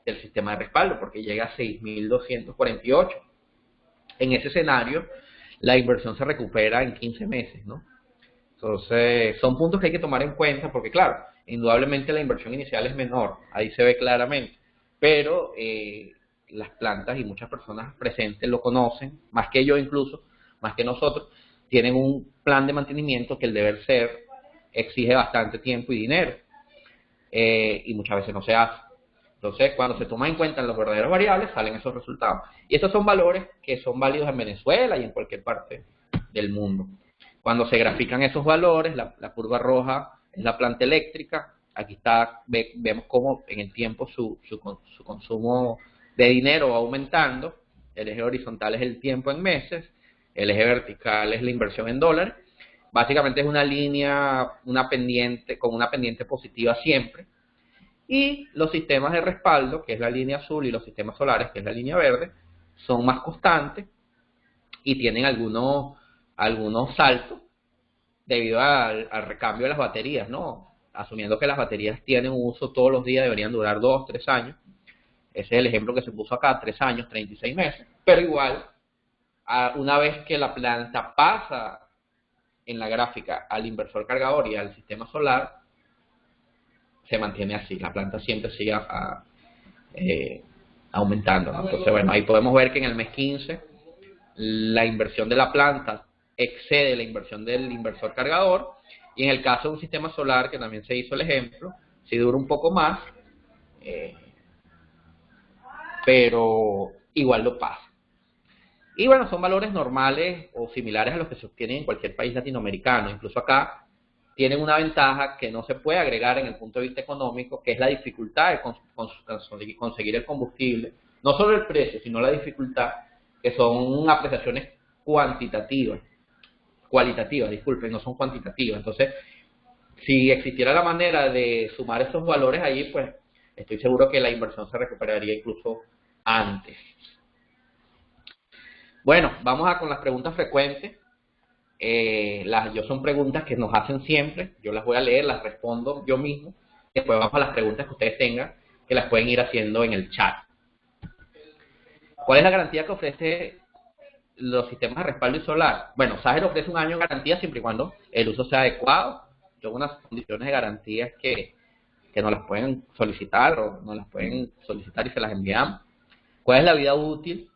S1: del sistema de respaldo, porque llega a 6248. En ese escenario, la inversión se recupera en 15 meses, ¿no? Entonces, son puntos que hay que tomar en cuenta, porque claro, indudablemente la inversión inicial es menor, ahí se ve claramente, pero las plantas y muchas personas presentes lo conocen, más que yo incluso, más que nosotros, tienen un plan de mantenimiento que el deber ser exige bastante tiempo y dinero, y muchas veces no se hace. Entonces, cuando se toman en cuenta los verdaderos variables, salen esos resultados. Y estos son valores que son válidos en Venezuela y en cualquier parte del mundo. Cuando se grafican esos valores, la curva roja es la planta eléctrica. Aquí está, vemos cómo en el tiempo su consumo de dinero va aumentando. El eje horizontal es el tiempo en meses, el eje vertical es la inversión en dólares. Básicamente es una línea, con una pendiente positiva siempre. Y los sistemas de respaldo, que es la línea azul, y los sistemas solares, que es la línea verde, son más constantes y tienen algunos saltos debido al recambio de las baterías, ¿no? Asumiendo que las baterías tienen un uso todos los días, deberían durar 2 o 3 años. Ese es el ejemplo que se puso acá, 3 años, 36 meses. Pero igual, una vez que la planta pasa en la gráfica al inversor cargador y al sistema solar, se mantiene así, la planta siempre sigue aumentando, ¿no? Entonces, bueno, ahí podemos ver que en el mes 15 la inversión de la planta excede la inversión del inversor cargador, y en el caso de un sistema solar, que también se hizo el ejemplo, sí dura un poco más, pero igual lo pasa. Y bueno, son valores normales o similares a los que se obtienen en cualquier país latinoamericano. Incluso acá tienen una ventaja que no se puede agregar en el punto de vista económico, que es la dificultad de conseguir el combustible. No solo el precio, sino la dificultad, que son apreciaciones cualitativas, disculpen, no son cuantitativas. Entonces, si existiera la manera de sumar esos valores allí, pues estoy seguro que la inversión se recuperaría incluso antes. Bueno, vamos con las preguntas frecuentes. Son preguntas que nos hacen siempre. Yo las voy a leer, las respondo yo mismo. Después vamos a las preguntas que ustedes tengan, que las pueden ir haciendo en el chat. ¿Cuál es la garantía que ofrece los sistemas de respaldo y solar? Bueno, Sager ofrece 1 año de garantía siempre y cuando el uso sea adecuado. Son unas condiciones de garantía que nos las pueden solicitar o nos las pueden solicitar y se las enviamos. ¿Cuál es la vida útil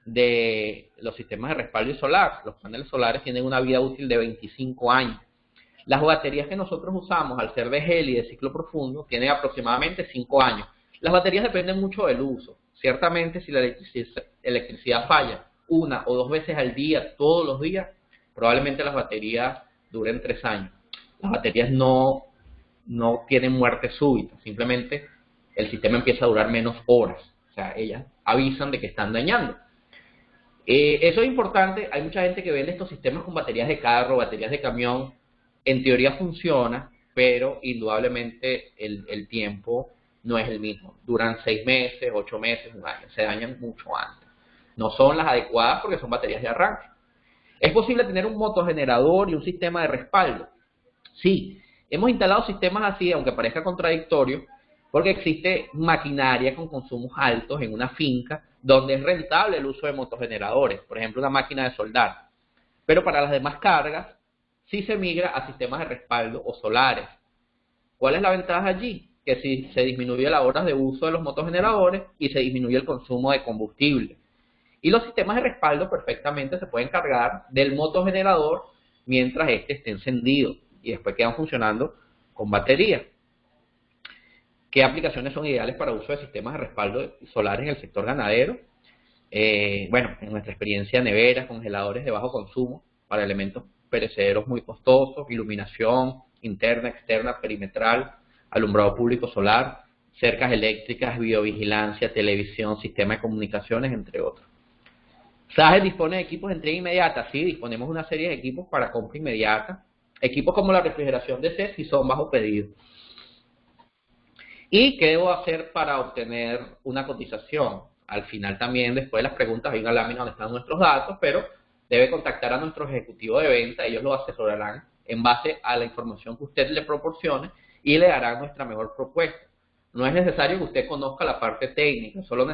S1: de los sistemas de respaldo y solar? Los paneles solares tienen una vida útil de 25 años. Las baterías que nosotros usamos, al ser de gel y de ciclo profundo, tienen aproximadamente 5 años. Las baterías dependen mucho del uso. Ciertamente, si la electricidad falla 1 o 2 veces al día, todos los días, probablemente las baterías duren 3 años. Las baterías no tienen muerte súbita, simplemente el sistema empieza a durar menos horas. O sea, ellas avisan de que están dañando. Eso es importante. Hay mucha gente que vende estos sistemas con baterías de carro, baterías de camión. En teoría funciona, pero indudablemente el tiempo no es el mismo. Duran 6 meses, 8 meses, 1 año. Se dañan mucho antes. No son las adecuadas porque son baterías de arranque. ¿Es posible tener un motogenerador y un sistema de respaldo? Sí, hemos instalado sistemas así, aunque parezca contradictorio, porque existe maquinaria con consumos altos en una finca donde es rentable el uso de motogeneradores, por ejemplo una máquina de soldar. Pero para las demás cargas, sí se migra a sistemas de respaldo o solares. ¿Cuál es la ventaja allí? Que si se disminuye las horas de uso de los motogeneradores y se disminuye el consumo de combustible. Y los sistemas de respaldo perfectamente se pueden cargar del motogenerador mientras este esté encendido y después quedan funcionando con batería. ¿Qué aplicaciones son ideales para uso de sistemas de respaldo solar en el sector ganadero? Bueno, en nuestra experiencia, neveras, congeladores de bajo consumo para elementos perecederos muy costosos, iluminación, interna, externa, perimetral, alumbrado público solar, cercas eléctricas, biovigilancia, televisión, sistema de comunicaciones, entre otros. SAGET dispone de equipos de entrega inmediata. Sí, disponemos de una serie de equipos para compra inmediata. Equipos como la refrigeración DC si son bajo pedido. ¿Y qué debo hacer para obtener una cotización? Al final también, después de las preguntas, hay una lámina donde están nuestros datos, pero debe contactar a nuestro ejecutivo de venta. Ellos lo asesorarán en base a la información que usted le proporcione y le darán nuestra mejor propuesta. No es necesario que usted conozca la parte técnica, solo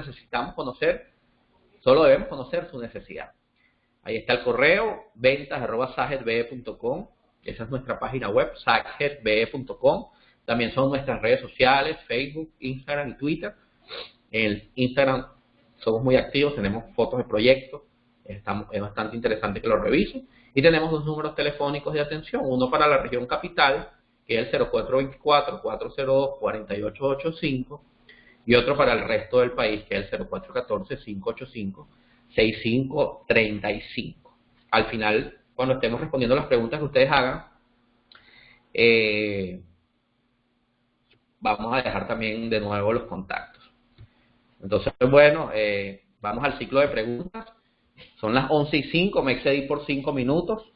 S1: debemos conocer su necesidad. Ahí está el correo, ventas@sagetbe.com. Esa es nuestra página web, sagetbe.com. También son nuestras redes sociales, Facebook, Instagram y Twitter. En Instagram somos muy activos, tenemos fotos de proyectos, es bastante interesante que lo revisen. Y tenemos dos números telefónicos de atención, uno para la región capital, que es el 0424-402-4885, y otro para el resto del país, que es el 0414-585-6535. Al final, cuando estemos respondiendo las preguntas que ustedes hagan, vamos a dejar también de nuevo los contactos. Entonces, bueno, vamos al ciclo de preguntas. Son las 11:05, me excedí por 5 minutos.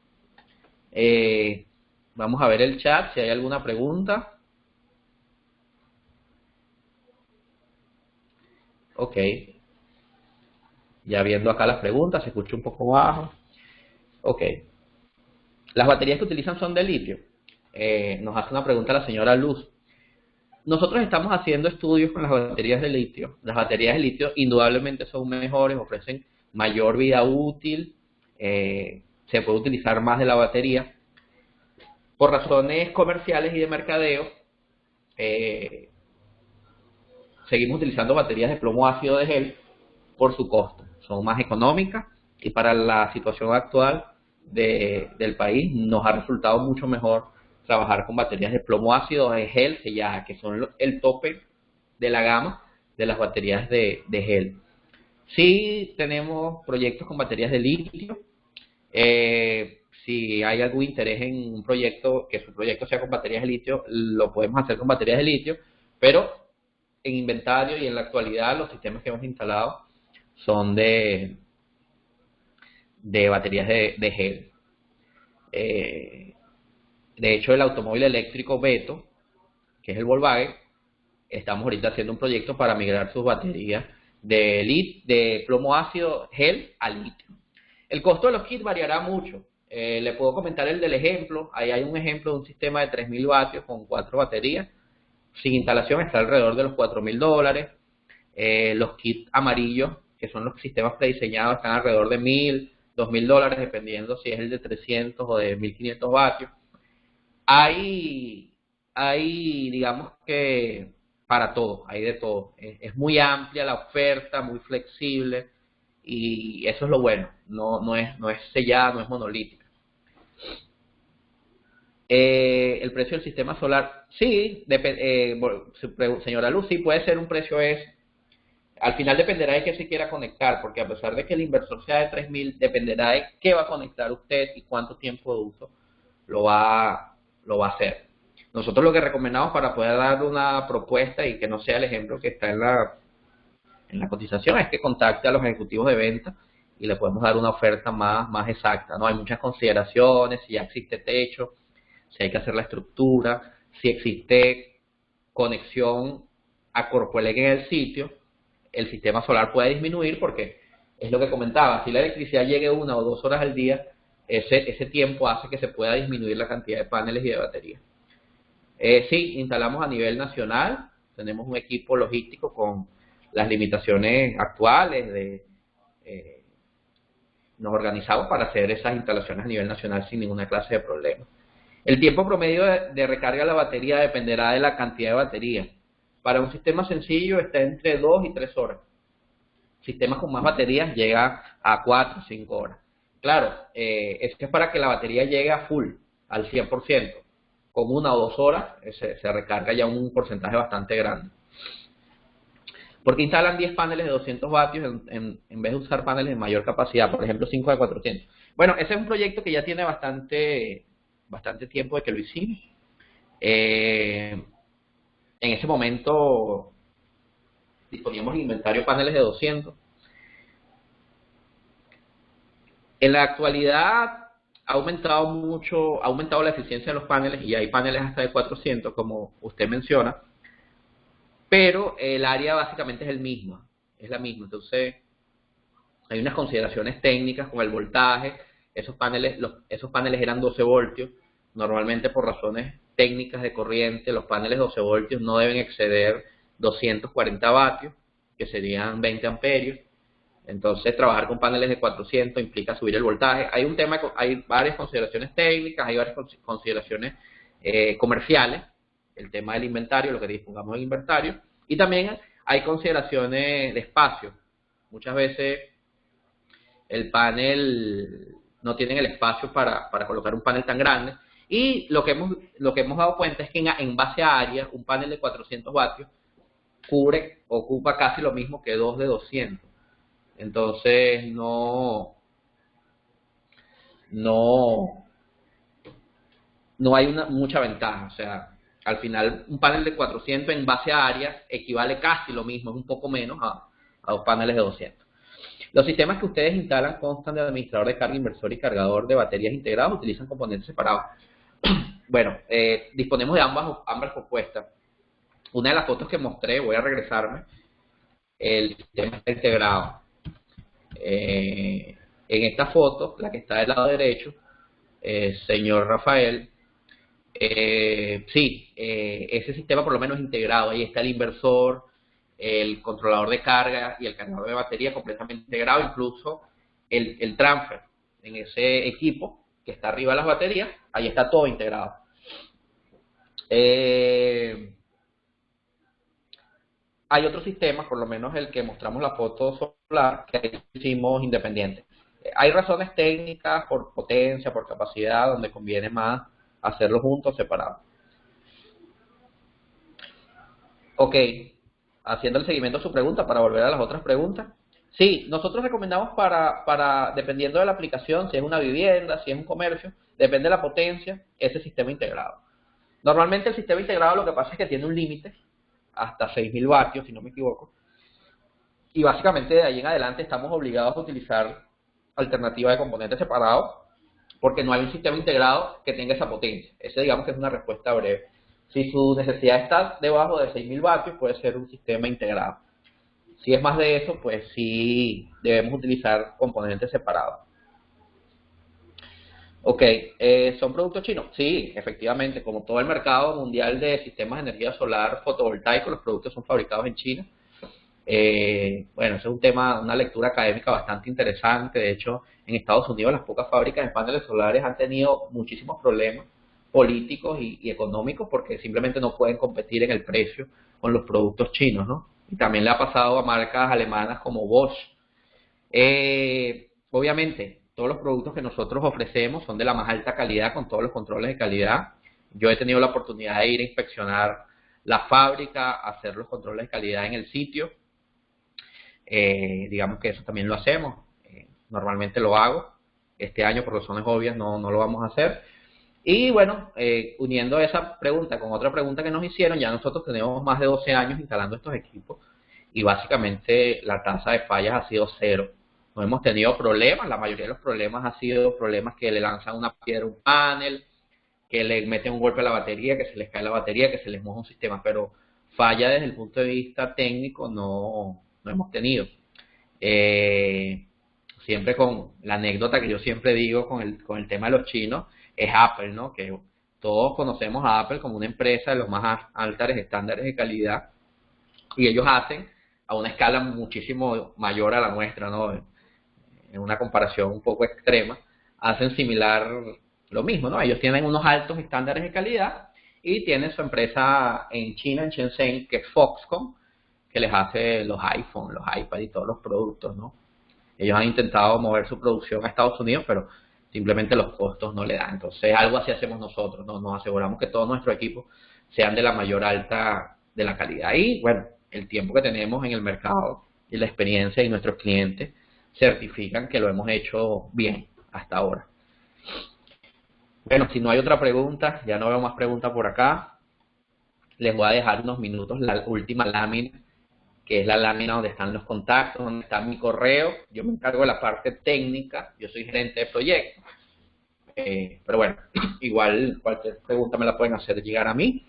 S1: Vamos a ver el chat, si hay alguna pregunta. Ok. Ya viendo acá las preguntas, se escucha un poco bajo. Ok. Las baterías que utilizan son de litio. Nos hace una pregunta la señora Luz. Nosotros estamos haciendo estudios con las baterías de litio. Las baterías de litio indudablemente son mejores, ofrecen mayor vida útil, se puede utilizar más de la batería. Por razones comerciales y de mercadeo, seguimos utilizando baterías de plomo ácido de gel por su costo. Son más económicas y para la situación actual del país nos ha resultado mucho mejor trabajar con baterías de plomo ácido de gel, que son el tope de la gama de las baterías de gel. Sí tenemos proyectos con baterías de litio. Si hay algún interés en un proyecto, que su proyecto sea con baterías de litio, lo podemos hacer con baterías de litio, pero en inventario y en la actualidad los sistemas que hemos instalado son de baterías de gel. De hecho, el automóvil eléctrico Beto, que es el Volkswagen, estamos ahorita haciendo un proyecto para migrar sus baterías de plomo ácido gel a litio. El costo de los kits variará mucho. Le puedo comentar el del ejemplo. Ahí hay un ejemplo de un sistema de 3.000 vatios con 4 baterías. Sin instalación está alrededor de los $4.000. Los kits amarillos, que son los sistemas prediseñados, están alrededor de $1.000, $2.000, dependiendo si es el de 300 o de 1.500 vatios. Hay, digamos que para todo, hay de todo. Es muy amplia la oferta, muy flexible y eso es lo bueno. No es sellada, no es monolítica. El precio del sistema solar, sí, señora Luz, sí puede ser un precio al final dependerá de qué se quiera conectar, porque a pesar de que el inversor sea de 3.000, dependerá de qué va a conectar usted y cuánto tiempo de uso lo va a hacer. Nosotros lo que recomendamos para poder dar una propuesta y que no sea el ejemplo que está en la cotización es que contacte a los ejecutivos de venta y le podemos dar una oferta más exacta, ¿no? Hay muchas consideraciones, si ya existe techo, si hay que hacer la estructura, si existe conexión a Corpoelec en el sitio, el sistema solar puede disminuir porque es lo que comentaba, si la electricidad llegue 1 o 2 horas al día, ese tiempo hace que se pueda disminuir la cantidad de paneles y de baterías. Sí, instalamos a nivel nacional, tenemos un equipo logístico con las limitaciones actuales, nos organizamos para hacer esas instalaciones a nivel nacional sin ninguna clase de problema. El tiempo promedio de recarga de la batería dependerá de la cantidad de batería. Para un sistema sencillo está entre 2 y 3 horas. Sistemas con más baterías llega a 4 o 5 horas. Claro, esto es para que la batería llegue a full, al 100%. Con 1 o 2 horas se recarga ya un porcentaje bastante grande. ¿Por qué instalan 10 paneles de 200 vatios en vez de usar paneles de mayor capacidad? Por ejemplo, 5 de 400. Bueno, ese es un proyecto que ya tiene bastante tiempo de que lo hicimos. En ese momento disponíamos de inventario paneles de 200. En la actualidad ha aumentado mucho, ha aumentado la eficiencia de los paneles y hay paneles hasta de 400, como usted menciona, pero el área básicamente es el mismo, es la misma. Entonces, hay unas consideraciones técnicas con el voltaje. Esos paneles eran 12 voltios. Normalmente, por razones técnicas de corriente, los paneles 12 voltios no deben exceder 240 vatios, que serían 20 amperios. Entonces, trabajar con paneles de 400 implica subir el voltaje. Hay varias consideraciones técnicas, hay varias consideraciones comerciales, el tema del inventario, lo que dispongamos del inventario, y también hay consideraciones de espacio. Muchas veces el panel no tienen el espacio para colocar un panel tan grande, y lo que hemos dado cuenta es que en base a área, un panel de 400 vatios ocupa casi lo mismo que dos de 200. Entonces no, no hay mucha ventaja. O sea, al final un panel de 400 en base a áreas equivale casi lo mismo, es un poco menos a dos paneles de 200. Los sistemas que ustedes instalan constan de administrador de carga, inversor y cargador de baterías integrados, utilizan componentes separados. Bueno, disponemos de ambas propuestas. Una de las fotos que mostré, voy a regresarme, el sistema está integrado. En esta foto, la que está del lado derecho, señor Rafael, sí, ese sistema por lo menos integrado. Ahí está el inversor, el controlador de carga y el cargador de batería completamente integrado, incluso el transfer en ese equipo que está arriba de las baterías, ahí está todo integrado. Hay otros sistemas, por lo menos el que mostramos la foto solar, que hicimos independiente. Hay razones técnicas por potencia, por capacidad, donde conviene más hacerlo juntos, separados. Ok, haciendo el seguimiento a su pregunta, para volver a las otras preguntas. Sí, nosotros recomendamos dependiendo de la aplicación, si es una vivienda, si es un comercio, depende de la potencia, ese sistema integrado. Normalmente el sistema integrado lo que pasa es que tiene un límite, hasta 6.000 vatios, si no me equivoco. Y básicamente de ahí en adelante estamos obligados a utilizar alternativas de componentes separados, porque no hay un sistema integrado que tenga esa potencia. Ese digamos que es una respuesta breve. Si su necesidad está debajo de 6.000 vatios, puede ser un sistema integrado. Si es más de eso, pues sí debemos utilizar componentes separados. Ok, ¿son productos chinos? Sí, efectivamente, como todo el mercado mundial de sistemas de energía solar fotovoltaico, los productos son fabricados en China. Bueno, ese es un tema, una lectura académica bastante interesante. De hecho, en Estados Unidos las pocas fábricas de paneles solares han tenido muchísimos problemas políticos y económicos porque simplemente no pueden competir en el precio con los productos chinos, ¿no? Y también le ha pasado a marcas alemanas como Bosch. Obviamente, todos los productos que nosotros ofrecemos son de la más alta calidad con todos los controles de calidad. Yo he tenido la oportunidad de ir a inspeccionar la fábrica, hacer los controles de calidad en el sitio. Digamos que eso también lo hacemos. Normalmente lo hago. Este año, por razones obvias, no lo vamos a hacer. Y bueno, uniendo esa pregunta con otra pregunta que nos hicieron, ya nosotros tenemos más de 12 años instalando estos equipos y básicamente la tasa de fallas ha sido cero. No hemos tenido problemas, la mayoría de los problemas ha sido problemas que le lanzan una piedra a un panel, que le meten un golpe a la batería, que se les cae la batería, que se les moja un sistema, pero falla desde el punto de vista técnico no hemos tenido. Siempre con la anécdota que yo siempre digo con el tema de los chinos, es Apple, ¿no? Que todos conocemos a Apple como una empresa de los más altos estándares de calidad y ellos hacen a una escala muchísimo mayor a la nuestra, ¿no? En una comparación un poco extrema, hacen similar lo mismo, ¿no? Ellos tienen unos altos estándares de calidad y tienen su empresa en China, en Shenzhen, que es Foxconn, que les hace los iPhones, los iPads y todos los productos, ¿no? Ellos han intentado mover su producción a Estados Unidos, pero simplemente los costos no le dan. Entonces, algo así hacemos nosotros, ¿no? Nos aseguramos que todos nuestros equipos sean de la mayor alta de la calidad. Y, bueno, el tiempo que tenemos en el mercado y la experiencia y nuestros clientes certifican que lo hemos hecho bien hasta ahora. Bueno, si no hay otra pregunta, ya no veo más preguntas por acá, les voy a dejar unos minutos la última lámina, que es la lámina donde están los contactos, donde está mi correo. Yo me encargo de la parte técnica, yo soy gerente de proyecto. Pero bueno, igual cualquier pregunta me la pueden hacer llegar a mí.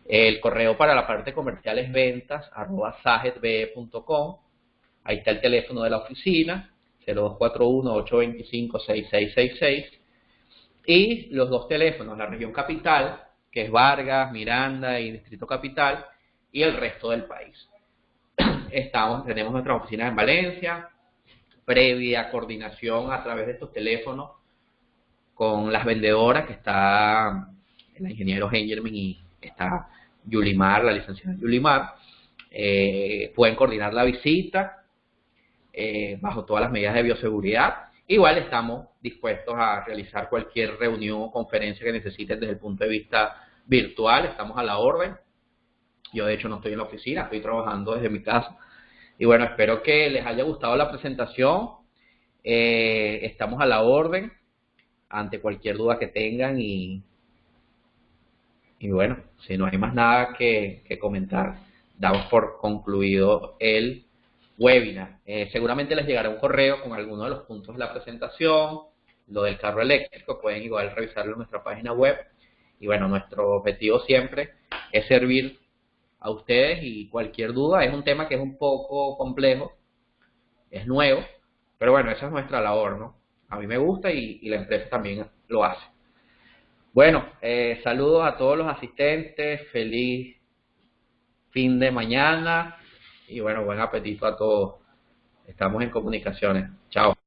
S1: El correo para la parte comercial es ventas@sagetbe.com. Ahí está el teléfono de la oficina, 0241-825-6666. Y los dos teléfonos, la región capital, que es Vargas, Miranda y Distrito Capital, y el resto del país. Tenemos nuestras oficinas en Valencia, previa coordinación a través de estos teléfonos con las vendedoras, que está el ingeniero Hengerman y está Yulimar, la licenciada Yulimar. Pueden coordinar la visita bajo todas las medidas de bioseguridad. Igual estamos dispuestos a realizar cualquier reunión o conferencia que necesiten desde el punto de vista virtual, estamos a la orden. Yo de hecho no estoy en la oficina, estoy trabajando desde mi casa. Y bueno, espero que les haya gustado la presentación. Estamos a la orden ante cualquier duda que tengan y bueno, si no hay más nada que comentar, damos por concluido el webinar. Seguramente les llegará un correo con algunos de los puntos de la presentación, lo del carro eléctrico, pueden igual revisarlo en nuestra página web. Y bueno, nuestro objetivo siempre es servir a ustedes y cualquier duda. Es un tema que es un poco complejo, es nuevo, pero bueno, esa es nuestra labor, ¿no? A mí me gusta y la empresa también lo hace. Bueno, saludos a todos los asistentes, feliz fin de mañana y bueno, buen apetito a todos. Estamos en comunicaciones. Chao.